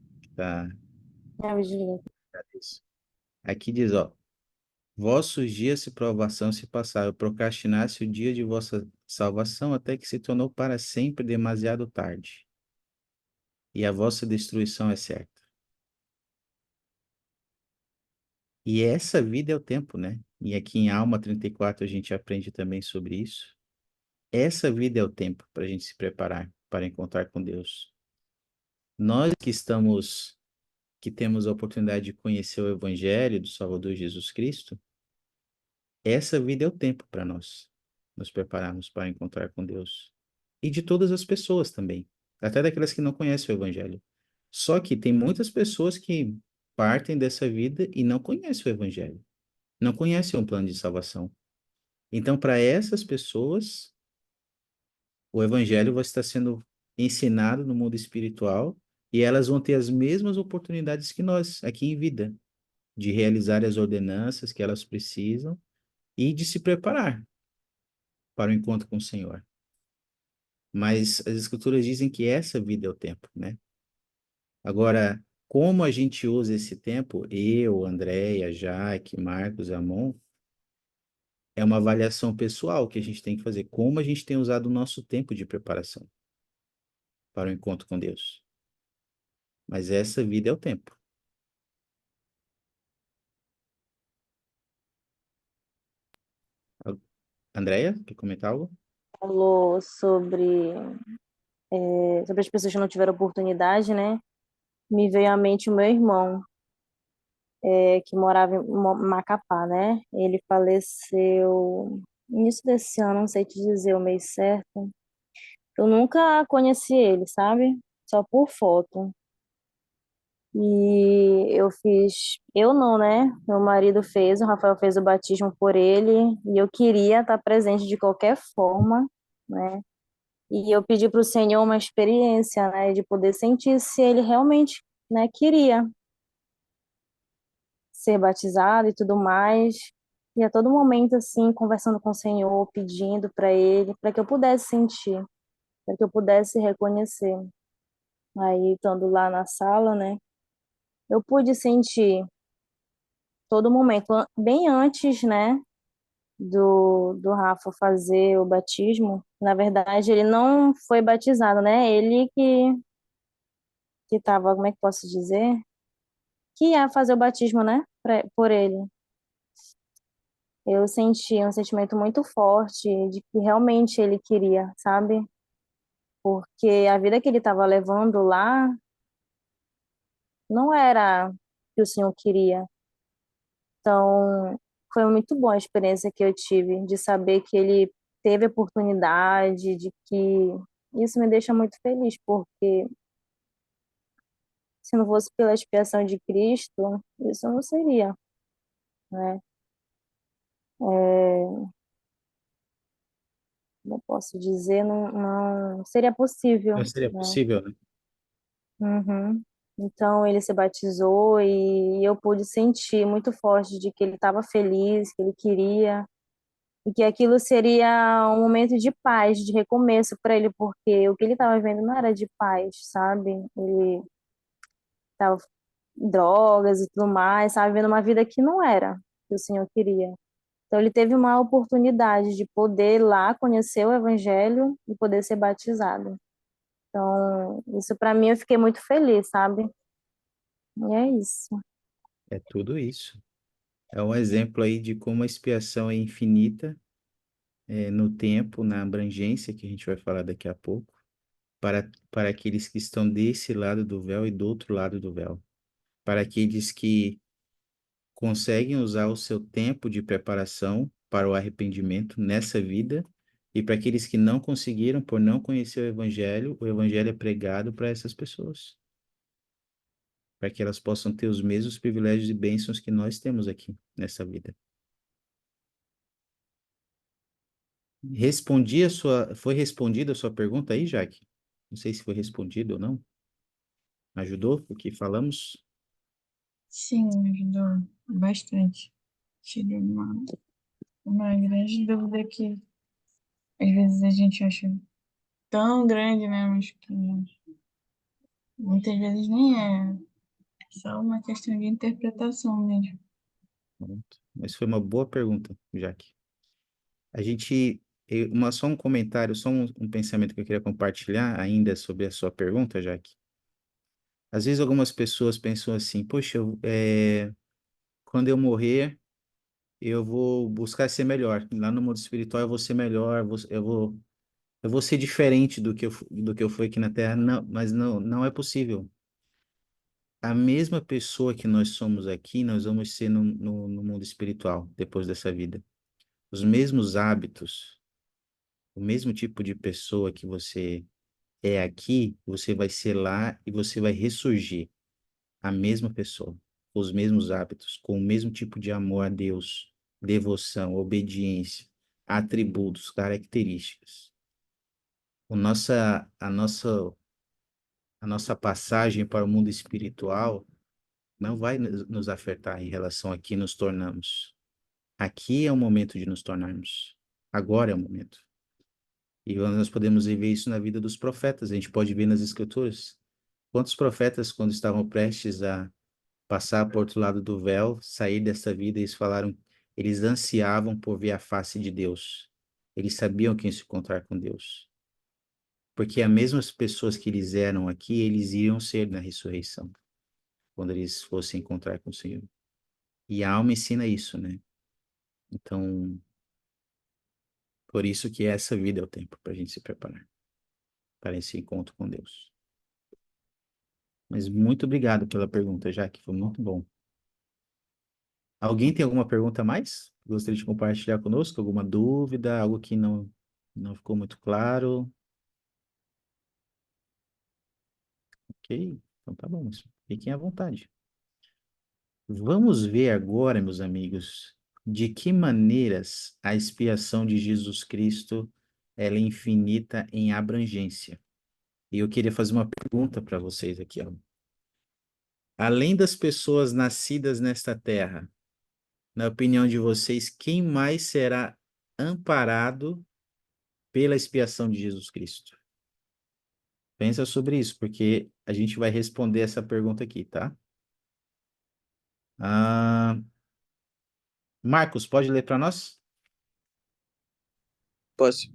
É, Virgínia. isso. Aqui diz, ó, vossos dias de provação se passaram, procrastinasse o dia de vossa salvação até que se tornou para sempre demasiado tarde, e a vossa destruição é certa. E essa vida é o tempo, né? E aqui em Alma 34 a gente aprende também sobre isso. Essa vida é o tempo para a gente se preparar para encontrar com Deus. Nós que temos a oportunidade de conhecer o Evangelho do Salvador Jesus Cristo, essa vida é o tempo para nós nos prepararmos para encontrar com Deus. E de todas as pessoas também, até daquelas que não conhecem o Evangelho. Só que tem muitas pessoas que partem dessa vida e não conhecem o Evangelho, não conhecem um plano de salvação. Então, para essas pessoas, o evangelho vai estar sendo ensinado no mundo espiritual e elas vão ter as mesmas oportunidades que nós aqui em vida, de realizar as ordenanças que elas precisam e de se preparar para o encontro com o Senhor. Mas as escrituras dizem que essa vida é o tempo, né? Agora, como a gente usa esse tempo, eu, Andréia, Jaque, Marcos, Amon, é uma avaliação pessoal que a gente tem que fazer. Como a gente tem usado o nosso tempo de preparação para o encontro com Deus. Mas essa vida é o tempo. Andréia, quer comentar algo? Falou sobre as pessoas que não tiveram oportunidade, né? Me veio à mente o meu irmão, que morava em Macapá, né? Ele faleceu no início desse ano, não sei te dizer o mês certo. Eu nunca conheci ele, sabe? Só por foto. E eu não, né? Meu marido fez, o Rafael fez o batismo por ele, e eu queria estar presente de qualquer forma, né? E eu pedi para o Senhor uma experiência, né, de poder sentir se ele realmente, né, queria ser batizado e tudo mais. E a todo momento, assim, conversando com o Senhor, pedindo para ele, para que eu pudesse sentir, para que eu pudesse reconhecer. Aí, estando lá na sala, né, eu pude sentir todo momento, bem antes, né, do Rafa fazer o batismo. Na verdade, ele não foi batizado, né, ele que estava, como é que posso dizer? Que ia fazer o batismo, né, por ele. Eu senti um sentimento muito forte de que realmente ele queria, sabe? Porque a vida que ele estava levando lá não era o que o Senhor queria. Então, foi muito boa a experiência que eu tive de saber que ele teve oportunidade, de que isso me deixa muito feliz, porque se não fosse pela expiação de Cristo, isso não seria, né? É, não posso dizer, não seria Não possível, seria né? possível, né? Uhum. Então ele se batizou e eu pude sentir muito forte de que ele estava feliz, que ele queria, e que aquilo seria um momento de paz, de recomeço para ele, porque o que ele estava vendo não era de paz, sabe? Ele estava em drogas e tudo mais, estava vivendo uma vida que não era que o Senhor queria. Então ele teve uma oportunidade de poder ir lá conhecer o Evangelho e poder ser batizado. Então, isso para mim eu fiquei muito feliz, sabe? E é isso. É tudo isso. É um exemplo aí de como a expiação é infinita, no tempo, na abrangência, que a gente vai falar daqui a pouco, para aqueles que estão desse lado do véu e do outro lado do véu. Para aqueles que conseguem usar o seu tempo de preparação para o arrependimento nessa vida, e para aqueles que não conseguiram por não conhecer o evangelho é pregado para essas pessoas, para que elas possam ter os mesmos privilégios e bênçãos que nós temos aqui nessa vida. Foi respondida a sua pergunta aí, Jaque? Não sei se foi respondido ou não. Ajudou o que falamos? Sim, me ajudou bastante. Tirei uma grande dúvida que às vezes a gente acha tão grande, né? Mas que muitas vezes nem é. Só uma questão de interpretação mesmo. Pronto. Mas foi uma boa pergunta, Jaque. A gente, só um comentário, só um pensamento que eu queria compartilhar ainda sobre a sua pergunta, Jaque. Às vezes algumas pessoas pensam assim, poxa, quando eu morrer, eu vou buscar ser melhor. Lá no mundo espiritual eu vou ser melhor, eu vou ser diferente do que eu fui aqui na Terra. Não, mas não é possível. A mesma pessoa que nós somos aqui, nós vamos ser no mundo espiritual, depois dessa vida. Os mesmos hábitos, o mesmo tipo de pessoa que você é aqui, você vai ser lá e você vai ressurgir a mesma pessoa, com os mesmos hábitos, com o mesmo tipo de amor a Deus, devoção, obediência, atributos, características. A nossa passagem para o mundo espiritual não vai nos afetar em relação a que nos tornamos. Aqui é o momento de nos tornarmos. Agora é o momento. E nós podemos ver isso na vida dos profetas. A gente pode ver nas Escrituras. Quantos profetas, quando estavam prestes a passar por outro lado do véu, sair dessa vida, eles ansiavam por ver a face de Deus. Eles sabiam que iam se encontrar com Deus. Porque as mesmas pessoas que eles eram aqui, eles iriam ser na ressurreição, quando eles fossem encontrar com o Senhor. E a alma ensina isso, né? Então, por isso que essa vida é o tempo para a gente se preparar para esse encontro com Deus. Mas muito obrigado pela pergunta, Jaque, foi muito bom. Alguém tem alguma pergunta a mais? Gostaria de compartilhar conosco? Alguma dúvida? Algo que não ficou muito claro? Ok, então tá bom, fiquem à vontade. Vamos ver agora, meus amigos, de que maneiras a expiação de Jesus Cristo ela é infinita em abrangência. E eu queria fazer uma pergunta para vocês aqui, ó. Além das pessoas nascidas nesta terra, na opinião de vocês, quem mais será amparado pela expiação de Jesus Cristo? Pensa sobre isso, porque a gente vai responder essa pergunta aqui, tá? Ah, Marcos, pode ler para nós? Posso.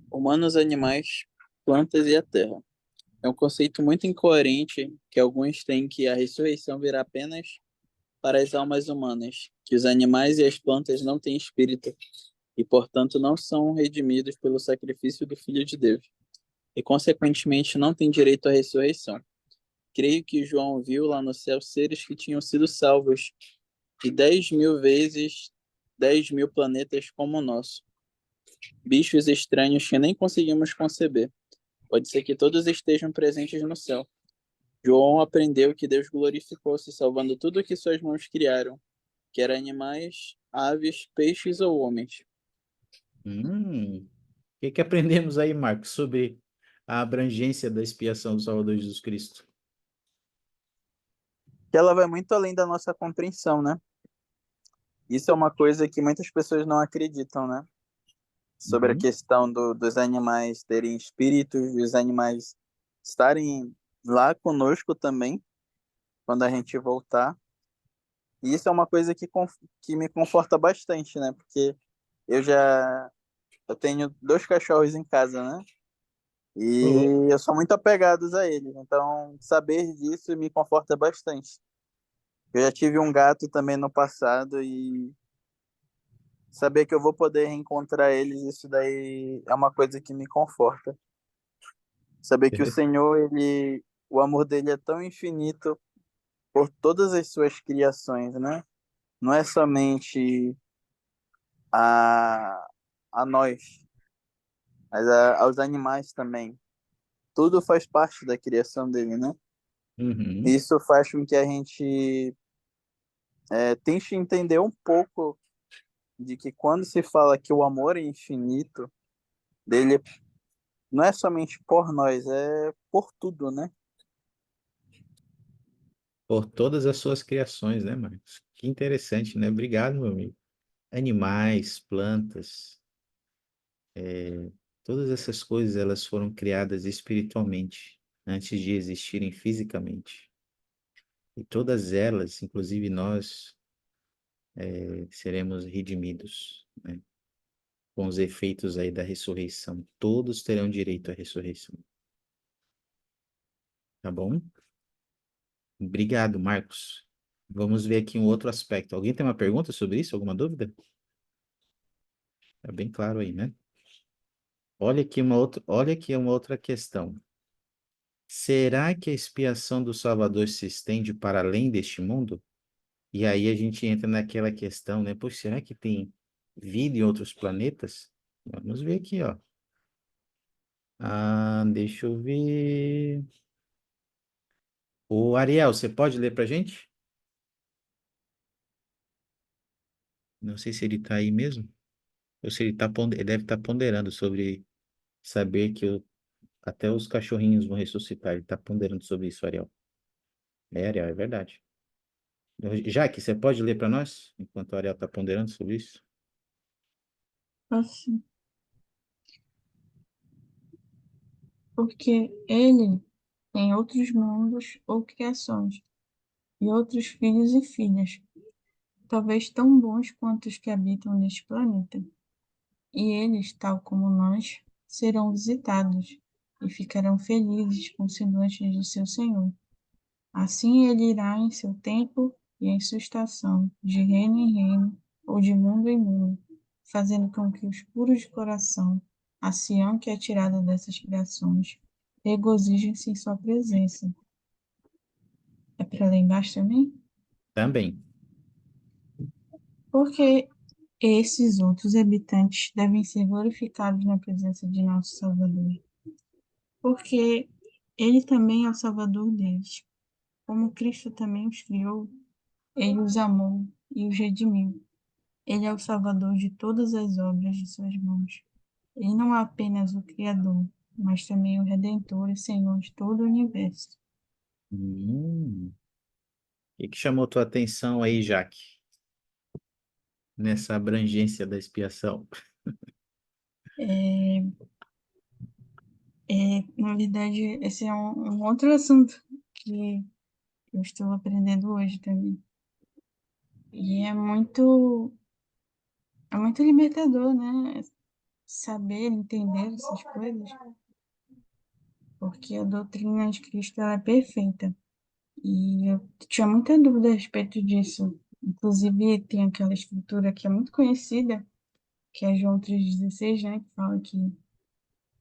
Humanos, animais, plantas e a terra. É um conceito muito incoerente que alguns têm que a ressurreição virá apenas para as almas humanas, que os animais e as plantas não têm espírito e, portanto, não são redimidos pelo sacrifício do Filho de Deus e, consequentemente, não têm direito à ressurreição. Creio que João viu lá no céu seres que tinham sido salvos de 10.000 vezes 10.000 planetas como o nosso, bichos estranhos que nem conseguimos conceber. Pode ser que todos estejam presentes no céu. João aprendeu que Deus glorificou-se salvando tudo o que suas mãos criaram, quer animais, aves, peixes ou homens. O que aprendemos aí, Marcos, sobre a abrangência da expiação do Salvador Jesus Cristo? Que ela vai muito além da nossa compreensão, né? Isso é uma coisa que muitas pessoas não acreditam, né? Sobre a Uhum. questão dos animais terem espíritos, dos animais estarem lá conosco também, quando a gente voltar. E isso é uma coisa que me conforta bastante, né? Porque eu já eu tenho dois cachorros em casa, né? Ô, E eu sou muito apegado a eles, então saber disso me conforta bastante. Eu já tive um gato também no passado e saber que eu vou poder reencontrar eles, isso daí é uma coisa que me conforta. Saber que o Senhor, o amor dele é tão infinito por todas as suas criações, né? Não é somente a, a nós, mas aos animais também. Tudo faz parte da criação dele, né? Uhum. Isso faz com que a gente tente entender um pouco de que quando se fala que o amor é infinito, dele não é somente por nós, é por tudo, né? Por todas as suas criações, né, Marcos? Que interessante, né? Obrigado, meu amigo. Animais, plantas, todas essas coisas, elas foram criadas espiritualmente, antes de existirem fisicamente. E todas elas, inclusive nós, seremos redimidos, né? Com os efeitos aí da ressurreição. Todos terão direito à ressurreição. Tá bom? Obrigado, Marcos. Vamos ver aqui um outro aspecto. Alguém tem uma pergunta sobre isso? Alguma dúvida? Tá bem claro aí, né? Olha aqui uma outra questão. Será que a expiação do Salvador se estende para além deste mundo? E aí a gente entra naquela questão, né? Poxa, será que tem vida em outros planetas? Vamos ver aqui, ó. Deixa eu ver. O Ariel, você pode ler para gente? Não sei se ele está aí mesmo. Ou se ele deve estar ponderando sobre saber que até os cachorrinhos vão ressuscitar. Ele está ponderando sobre isso, Ariel. Ariel, é verdade. Jaque, você pode ler para nós, enquanto o Ariel está ponderando sobre isso? Assim, porque ele tem outros mundos ou criações, e outros filhos e filhas, talvez tão bons quanto os que habitam neste planeta. E eles, tal como nós, serão visitados e ficarão felizes com o semblante de seu Senhor. Assim ele irá em seu tempo e em sua estação, de reino em reino, ou de mundo em mundo, fazendo com que os puros de coração, a Sião que é tirada dessas criações, regozijem-se em sua presença. É para ler embaixo também? Também. Porque esses outros habitantes devem ser glorificados na presença de nosso Salvador. Porque ele também é o Salvador deles. Como Cristo também os criou, ele os amou e os redimiu. Ele é o Salvador de todas as obras de suas mãos. Ele não é apenas o Criador, mas também o Redentor e Senhor de todo o universo. Hum. O que chamou tua atenção aí, Jaque, nessa abrangência da expiação? É, na verdade, esse é um outro assunto que eu estou aprendendo hoje também. E é muito libertador, né? Saber, entender essas coisas, porque a doutrina de Cristo ela é perfeita. E eu tinha muita dúvida a respeito disso. Inclusive, tem aquela escritura que é muito conhecida, que é João 3,16, né? Que fala que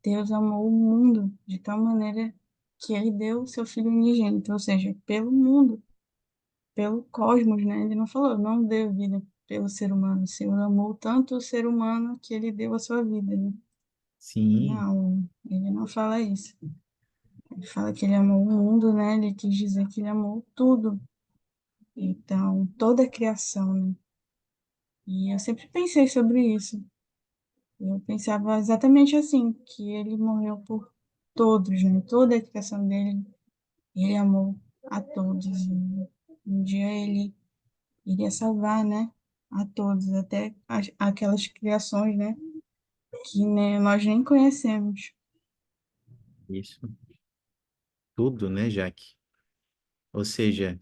Deus amou o mundo de tal maneira que ele deu o seu Filho unigênito, ou seja, pelo mundo, pelo cosmos, né? Ele não falou, não deu vida pelo ser humano. O Senhor amou tanto o ser humano que ele deu a sua vida, né? Sim, Não, ele não fala isso. Ele fala que ele amou o mundo, né? Ele quis dizer que ele amou tudo. Então, toda a criação, né? E eu sempre pensei sobre isso. Eu pensava exatamente assim, que ele morreu por todos, né? Toda a criação dele, ele amou a todos. E um dia ele iria salvar, né? A todos, até aquelas criações, né? Que né, nós nem conhecemos. isso. Tudo, né, Jaque? Ou seja,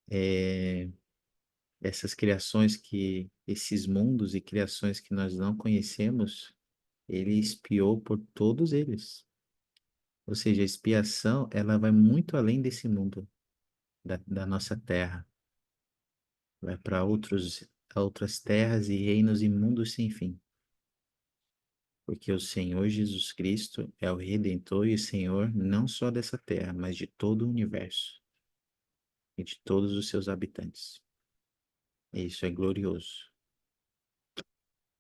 é, essas criações esses mundos e criações que nós não conhecemos, ele espiou por todos eles. Ou seja, a expiação, ela vai muito além desse mundo, da nossa terra. Vai para outras terras e reinos e mundos sem fim. Porque o Senhor Jesus Cristo é o Redentor e o Senhor não só dessa terra, mas de todo o universo e de todos os seus habitantes. E isso é glorioso.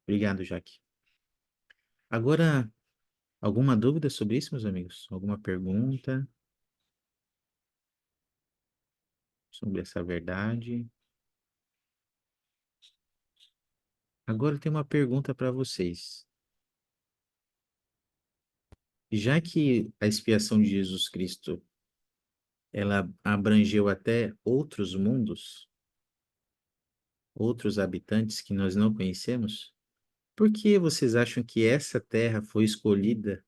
Obrigado, Jaque. Agora, alguma dúvida sobre isso, meus amigos? Alguma pergunta sobre essa verdade? Agora tem uma pergunta para vocês. Já que a expiação de Jesus Cristo, ela abrangeu até outros mundos, outros habitantes que nós não conhecemos, por que vocês acham que essa terra foi escolhida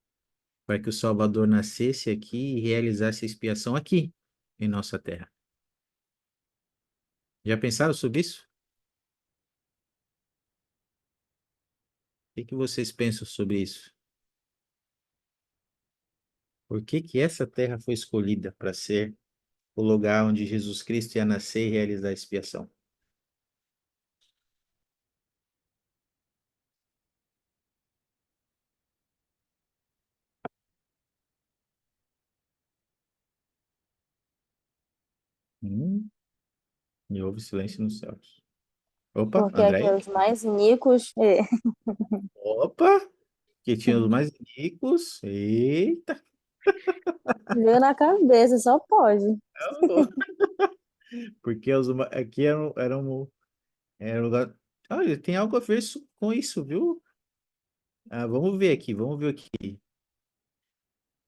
para que o Salvador nascesse aqui e realizasse a expiação aqui, em nossa terra? Já pensaram sobre isso? O que vocês pensam sobre isso? Por que que essa terra foi escolhida para ser o lugar onde Jesus Cristo ia nascer e realizar a expiação? Hum, e houve silêncio nos céus. Opa, Porque Andréia? aqueles mais iníquos, Opa, que tinha os mais ricos. Eita! veio na cabeça, só pode. Porque aqui era um lugar. Olha, tem algo a ver com isso, viu? Ah, vamos ver aqui, vamos ver aqui.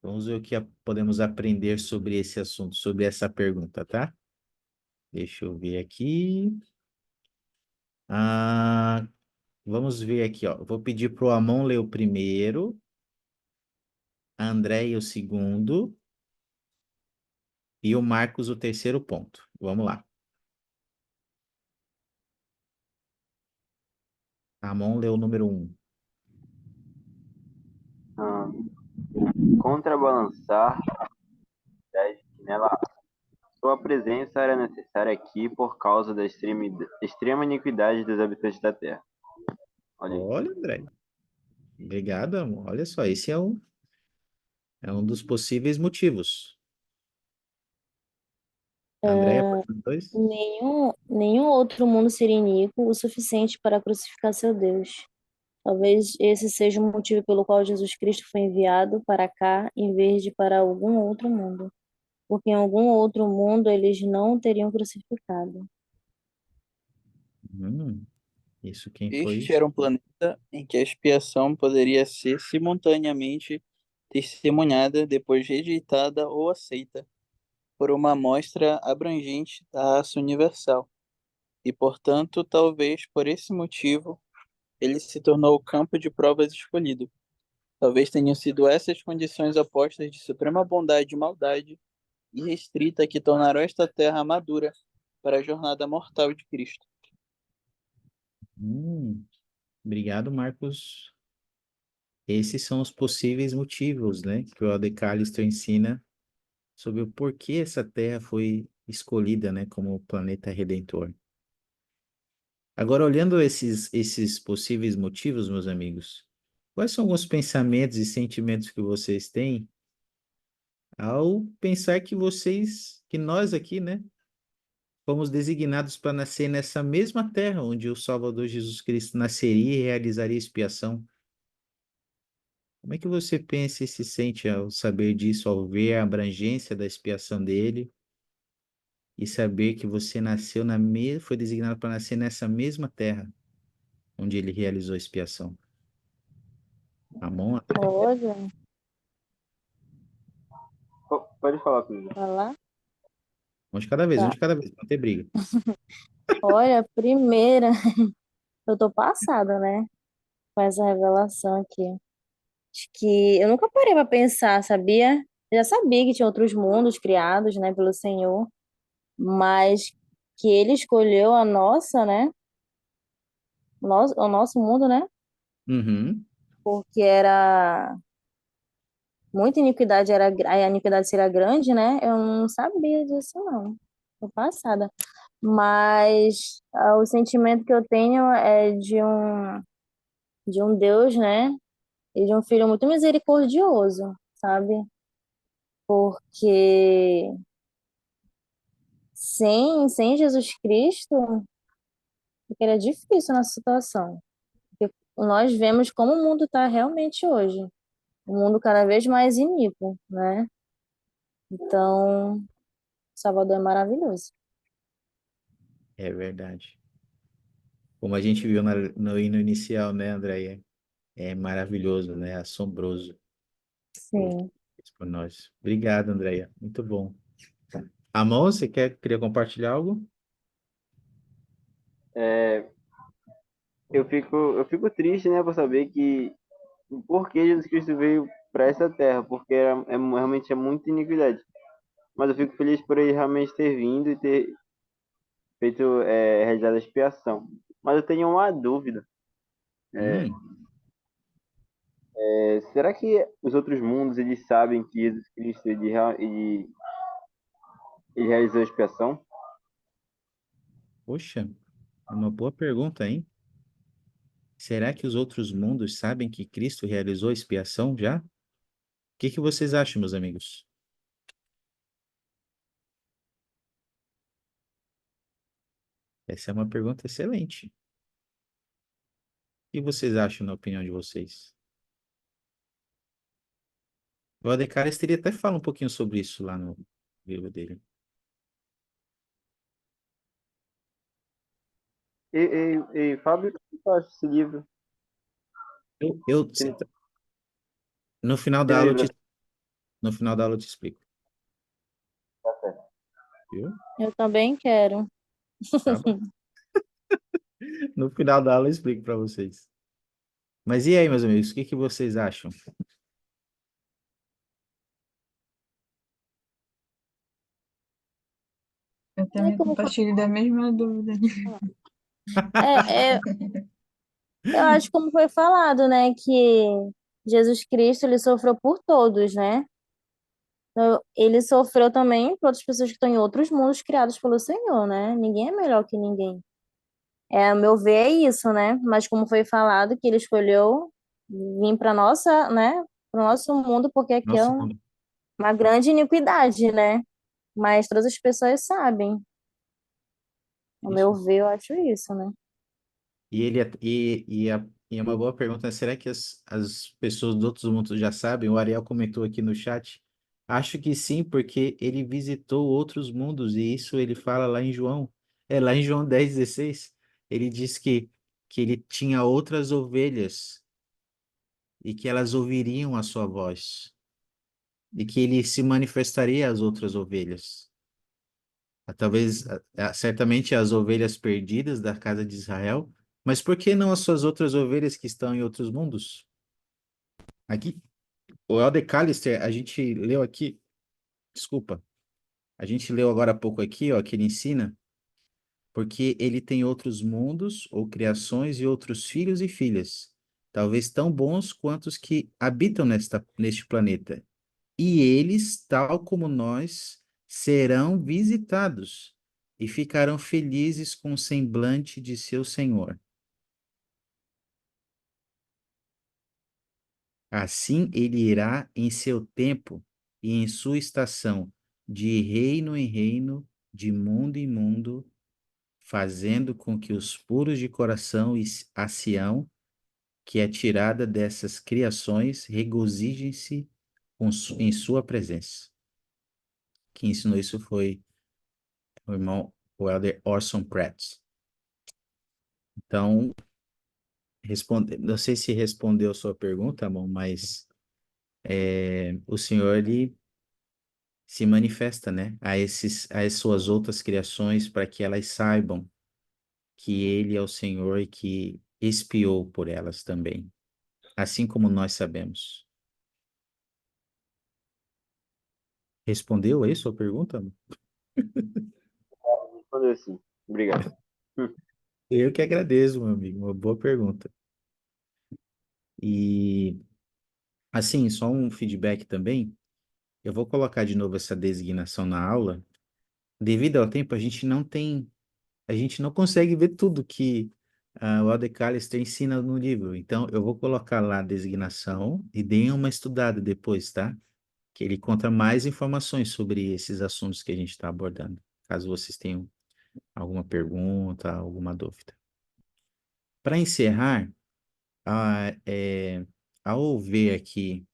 Vamos ver o que podemos aprender sobre esse assunto, sobre essa pergunta, tá? Deixa eu ver aqui. Ah, vamos ver aqui, ó. Vou pedir pro Amon ler o primeiro, a Andréia o segundo e o Marcos o terceiro ponto. Vamos lá. Amon leu o número um. Ah, contrabalançar a ideia que nela há. Sua presença era necessária aqui por causa da extrema iniquidade dos habitantes da terra. Olha aí. Olha, André. Obrigado, Amon. Olha só, esse é um dos possíveis motivos. Andréia, É, ponto dois. nenhum outro mundo seria iníquo o suficiente para crucificar seu Deus. Talvez esse seja o motivo pelo qual Jesus Cristo foi enviado para cá em vez de para algum outro mundo, porque em algum outro mundo eles não o teriam crucificado. Hum, isso quem foi? Este era um planeta em que a expiação poderia ser simultaneamente testemunhada, depois rejeitada ou aceita por uma amostra abrangente da raça universal. E, portanto, talvez por esse motivo, ele se tornou o campo de provas escolhido. Talvez tenham sido essas condições opostas de suprema bondade e maldade e restrita que tornaram esta terra madura para a jornada mortal de Cristo. Hum, obrigado, Marcos. Esses são os possíveis motivos, né, que o Alde Callister ensina sobre o porquê essa Terra foi escolhida, né, como o planeta redentor. Agora, olhando esses possíveis motivos, meus amigos, quais são alguns pensamentos e sentimentos que vocês têm ao pensar que nós aqui, né, fomos designados para nascer nessa mesma terra onde o Salvador Jesus Cristo nasceria e realizaria expiação? Como é que você pensa e se sente ao saber disso, ao ver a abrangência da expiação dele e saber que você nasceu foi designado para nascer nessa mesma terra onde ele realizou a expiação? Amon, André? Olha, Pode falar, Cris. falar. Um Tá. de cada vez, não ter briga. Olha, primeira, eu tô passada, né, com essa revelação aqui. Acho que eu nunca parei pra pensar, sabia? Eu já sabia que tinha outros mundos criados, né, pelo Senhor, mas que ele escolheu a nossa, né, o nosso mundo, né, Uhum. porque era muita iniquidade, a iniquidade seria grande, né? Eu não sabia disso, não. Tô passada. Mas o sentimento que eu tenho é de um Deus, né? E de um filho muito misericordioso, sabe? Porque sem Jesus Cristo, era difícil a nossa situação. Porque nós vemos como o mundo está realmente hoje. Um mundo cada vez mais iníquo, né? Então, Salvador é maravilhoso. É verdade. Como a gente viu no hino inicial, né, Andréia? É maravilhoso, né? Assombroso o que Sim. fez por nós. Obrigado, Andréia. Muito bom. Amon, você queria compartilhar algo? É, eu fico triste, né, por saber que por que Jesus Cristo veio para essa terra, porque realmente é muita iniquidade. Mas eu fico feliz por ele realmente ter vindo e ter feito, realizado a expiação. Mas eu tenho uma dúvida. Hum, Será que os outros mundos eles sabem que Jesus Cristo ele realizou a expiação? poxa, é uma boa pergunta, hein? Será que os outros mundos sabem que Cristo realizou a expiação já? O que que vocês acham, meus amigos? Essa é uma pergunta excelente. O que vocês acham, na opinião de vocês? O Adecaris teria até fala um pouquinho sobre isso lá no livro dele. Fábio, o que você acha desse livro? Eu, eu, Esse no final da aula, livro, no final da aula eu te explico, tá certo. viu? Eu também quero. Tá bom. No final da aula eu explico para vocês. Mas e aí, meus amigos, o que que vocês acham? Eu É também como foi compartilho da mesma dúvida. é, eu acho como foi falado, né, que Jesus Cristo ele sofreu por todos, né? Então, ele sofreu também por outras pessoas que estão em outros mundos criados pelo Senhor, né? Ninguém é melhor que ninguém. É, ao meu ver, é isso, né? Mas como foi falado, que ele escolheu vir para nossa, né, para o nosso mundo, porque aqui é Nosso mundo. uma grande iniquidade, né? Mas todas as pessoas sabem. Ao meu Isso. ver, eu acho isso, né? E ele e é uma boa pergunta, né? Será que as pessoas dos outros mundos já sabem? O Ariel comentou aqui no chat. Acho que sim, porque ele visitou outros mundos e isso ele fala lá em João. É lá em João 10:16. Ele diz que ele tinha outras ovelhas e que elas ouviriam a sua voz e que ele se manifestaria às outras ovelhas. Talvez, certamente as ovelhas perdidas da casa de Israel, mas por que não as suas outras ovelhas que estão em outros mundos? Aqui, o Elder Callister, a gente leu aqui, desculpa, a gente leu agora há pouco aqui, ó, que ele ensina, porque ele tem outros mundos ou criações e outros filhos e filhas, talvez tão bons quanto os que habitam neste planeta. E eles, tal como nós, serão visitados e ficarão felizes com o semblante de seu Senhor. Assim ele irá em seu tempo e em sua estação, de reino em reino, de mundo em mundo, fazendo com que os puros de coração a Sião, que é tirada dessas criações, regozijem-se em sua presença. Quem ensinou isso foi o irmão, o elder Orson Pratt. Então, não sei se respondeu a sua pergunta, irmão, mas o Senhor, ele se manifesta, né, a as suas outras criações para que elas saibam que Ele é o Senhor e que expiou por elas também, assim como nós sabemos. Respondeu aí sua pergunta? Respondeu sim. Obrigado. Eu que agradeço, meu amigo, uma boa pergunta. E, assim, só um feedback também, eu vou colocar de novo essa designação na aula. Devido ao tempo, a gente não consegue ver tudo que o Aldecallister ensina no livro. Então, eu vou colocar lá a designação e deem uma estudada depois, tá? Que ele conta mais informações sobre esses assuntos que a gente está abordando, caso vocês tenham alguma pergunta, alguma dúvida. Para encerrar, ao ver aqui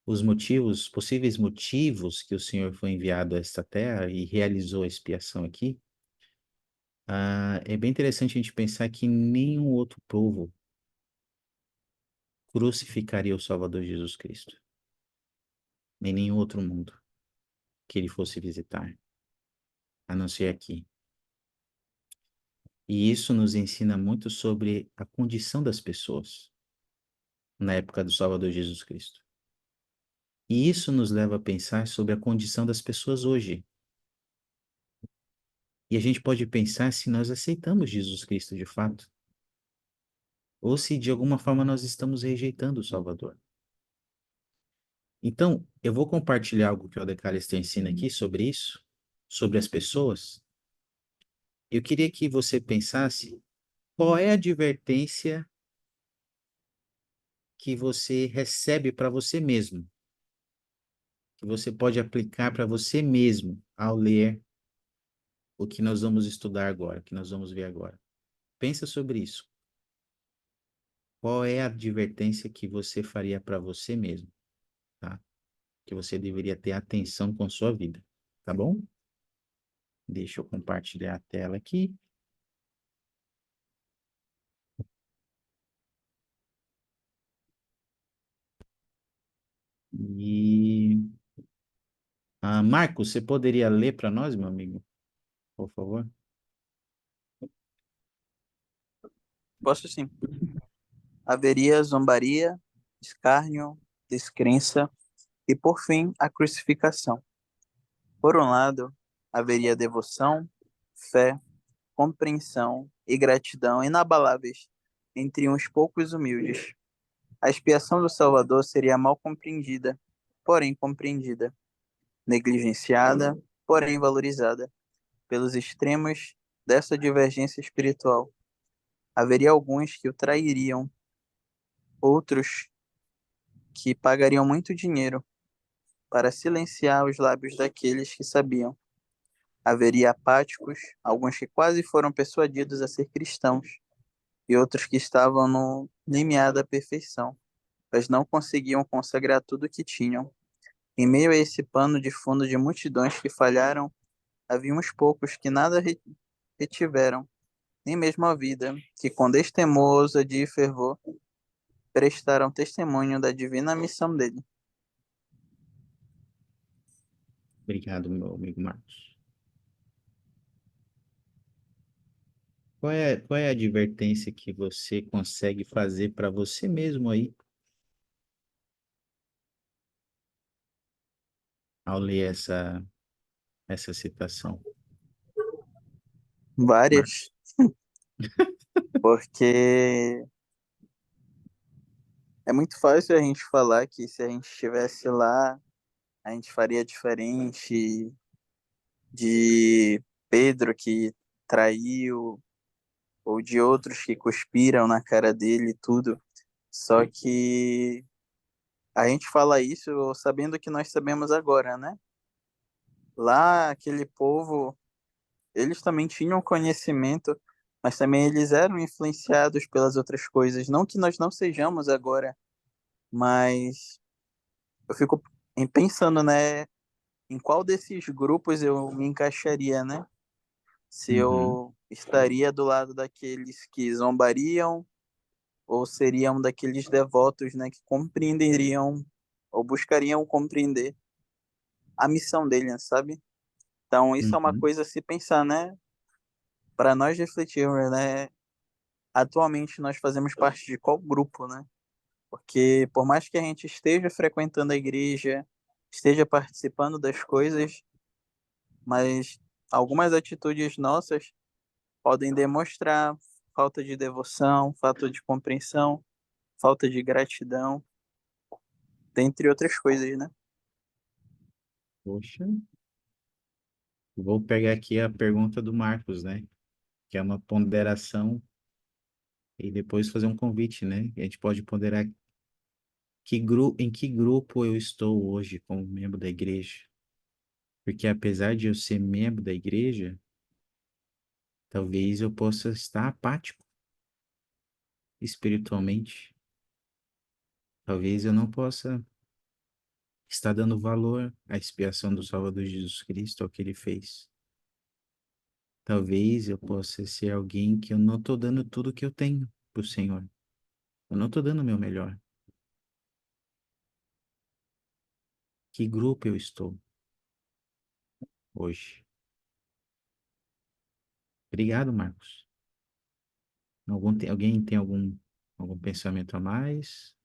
os motivos, possíveis motivos que o Senhor foi enviado a esta terra e realizou a expiação aqui, é bem interessante a gente pensar que nenhum outro povo crucificaria o Salvador Jesus Cristo, nem nenhum outro mundo que ele fosse visitar, a não ser aqui. E isso nos ensina muito sobre a condição das pessoas na época do Salvador Jesus Cristo. E isso nos leva a pensar sobre a condição das pessoas hoje. E a gente pode pensar se nós aceitamos Jesus Cristo de fato, ou se de alguma forma nós estamos rejeitando o Salvador. Então, eu vou compartilhar algo que o Aldecallister ensina aqui sobre isso, sobre as pessoas. Eu queria que você pensasse qual é a advertência que você recebe para você mesmo, que você pode aplicar para você mesmo ao ler o que nós vamos estudar agora, o que nós vamos ver agora. Pensa sobre isso. Qual é a advertência que você faria para você mesmo, tá? Que você deveria ter atenção com sua vida, tá bom? Deixa eu compartilhar a tela aqui. E Marcos, você poderia ler para nós, meu amigo, por favor? Posso sim. Haveria zombaria, escárnio, descrença e, por fim, a crucificação. Por um lado, haveria devoção, fé, compreensão e gratidão inabaláveis entre uns poucos humildes. A expiação do Salvador seria mal compreendida, porém compreendida, negligenciada, porém valorizada, pelos extremos dessa divergência espiritual. Haveria alguns que o trairiam, outros que pagariam muito dinheiro para silenciar os lábios daqueles que sabiam. Haveria apáticos, alguns que quase foram persuadidos a ser cristãos, e outros que estavam no limiar da perfeição, mas não conseguiam consagrar tudo o que tinham. Em meio a esse pano de fundo de multidões que falharam, havia uns poucos que nada retiveram, nem mesmo a vida, que com destemor, ousadia e fervor prestaram testemunho da divina missão dele. Obrigado, meu amigo Marcos. Qual é a advertência que você consegue fazer para você mesmo aí, ao ler essa citação? Marcos? Várias, porque é muito fácil a gente falar que se a gente estivesse lá, a gente faria diferente de Pedro que traiu, ou de outros que cuspiram na cara dele e tudo. Só que a gente fala isso sabendo que nós sabemos agora, né? Lá, aquele povo, eles também tinham conhecimento mas também eles eram influenciados pelas outras coisas. Não que nós não sejamos agora, mas eu fico pensando, né, em qual desses grupos eu me encaixaria, né? Se Uhum, eu estaria do lado daqueles que zombariam ou seria um daqueles devotos, né, que compreenderiam ou buscariam compreender a missão dele, sabe? Então, isso é uma uhum. coisa a se pensar, né? Para nós refletirmos, né? Atualmente nós fazemos parte de qual grupo, né? Porque por mais que a gente esteja frequentando a igreja, esteja participando das coisas, mas algumas atitudes nossas podem demonstrar falta de devoção, falta de compreensão, falta de gratidão, dentre outras coisas, né? Poxa, vou pegar aqui a pergunta do Marcos, né? Que é uma ponderação e depois fazer um convite, né? A gente pode ponderar em que grupo eu estou hoje como membro da igreja. Porque apesar de eu ser membro da igreja, talvez eu possa estar apático espiritualmente. Talvez eu não possa estar dando valor à expiação do Salvador Jesus Cristo, ao que ele fez. Talvez eu possa ser alguém que eu não estou dando tudo que eu tenho para o Senhor. Eu não estou dando o meu melhor. Que grupo eu estou hoje? Obrigado, Marcos. Alguém tem algum pensamento a mais?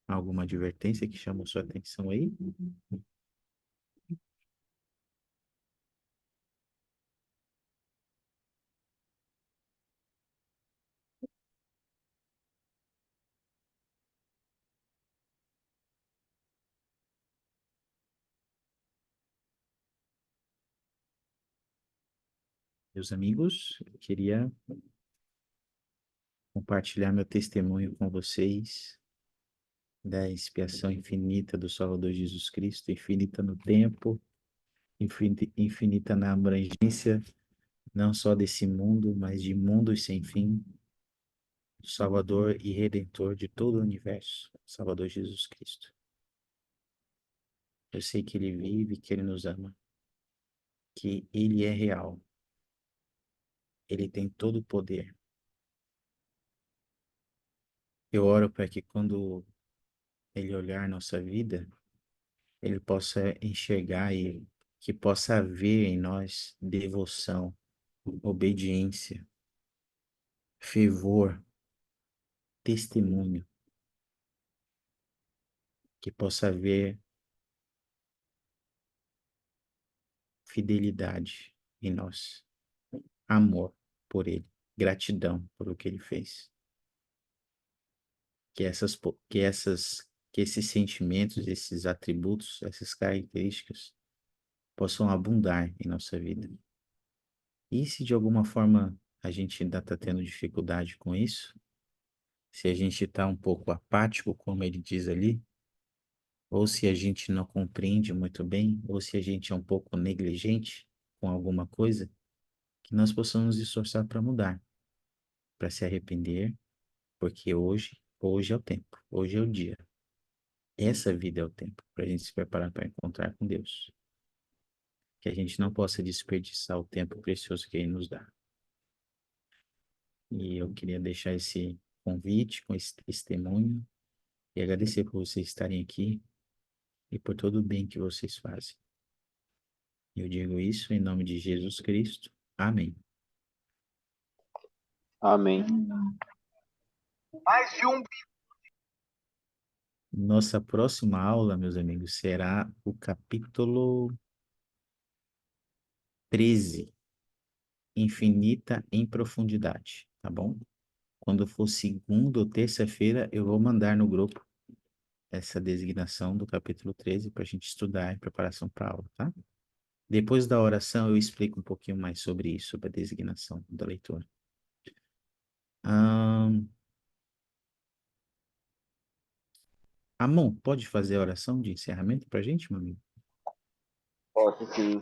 Alguma advertência que chamou sua atenção aí? Meus amigos, eu queria compartilhar meu testemunho com vocês da expiação infinita do Salvador Jesus Cristo, infinita no tempo, infinita na abrangência, não só desse mundo, mas de mundos sem fim, Salvador e Redentor de todo o universo, Salvador Jesus Cristo. Eu sei que Ele vive, que Ele nos ama, que Ele é real, Ele tem todo o poder. Eu oro para que quando Ele olhar nossa vida, Ele possa enxergar e que possa haver em nós devoção, obediência, fervor, testemunho, que possa haver fidelidade em nós, amor por Ele, gratidão por o que Ele fez. Que esses sentimentos, esses atributos, essas características possam abundar em nossa vida. E se de alguma forma a gente ainda está tendo dificuldade com isso, se a gente está um pouco apático, como ele diz ali, ou se a gente não compreende muito bem, ou se a gente é um pouco negligente com alguma coisa, que nós possamos nos esforçar para mudar, para se arrepender, porque hoje é o tempo, hoje é o dia. Essa vida é o tempo para a gente se preparar para encontrar com Deus. Que a gente não possa desperdiçar o tempo precioso que Ele nos dá. E eu queria deixar esse convite com esse testemunho e agradecer por vocês estarem aqui e por todo o bem que vocês fazem. Eu digo isso em nome de Jesus Cristo. Amém. Amém. Nossa próxima aula, meus amigos, será o capítulo 13, Infinita em Profundidade, tá bom? Quando for segunda ou terça-feira, eu vou mandar no grupo essa designação do capítulo 13 para a gente estudar em preparação para a aula, tá? Depois da oração, eu explico um pouquinho mais sobre isso, sobre a designação da leitura. Amon, pode fazer a oração de encerramento para a gente, meu amigo? Posso sim.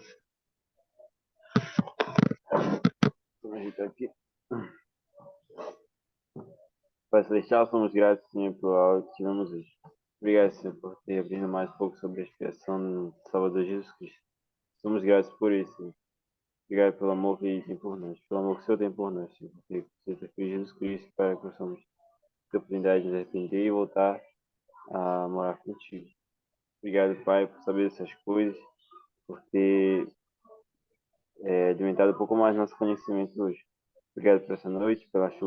Vou ajeitar aqui. Pai Celestial, somos gratos, Senhor, pelo aula que tivemos hoje. Obrigado, Senhor, por ter aprendido mais um pouco sobre a expiação do Salvador Jesus Cristo. Somos gratos por isso, Senhor. Obrigado pelo amor que Ele tem por nós, pelo amor que o Senhor tem por nós, Senhor. Porque o Senhor tem feito Jesus Cristo para que possamos ter a oportunidade de nos arrepender e voltar a morar contigo. Obrigado, Pai, por saber essas coisas, por ter alimentado um pouco mais nosso conhecimento hoje. Obrigado por essa noite, pela chuva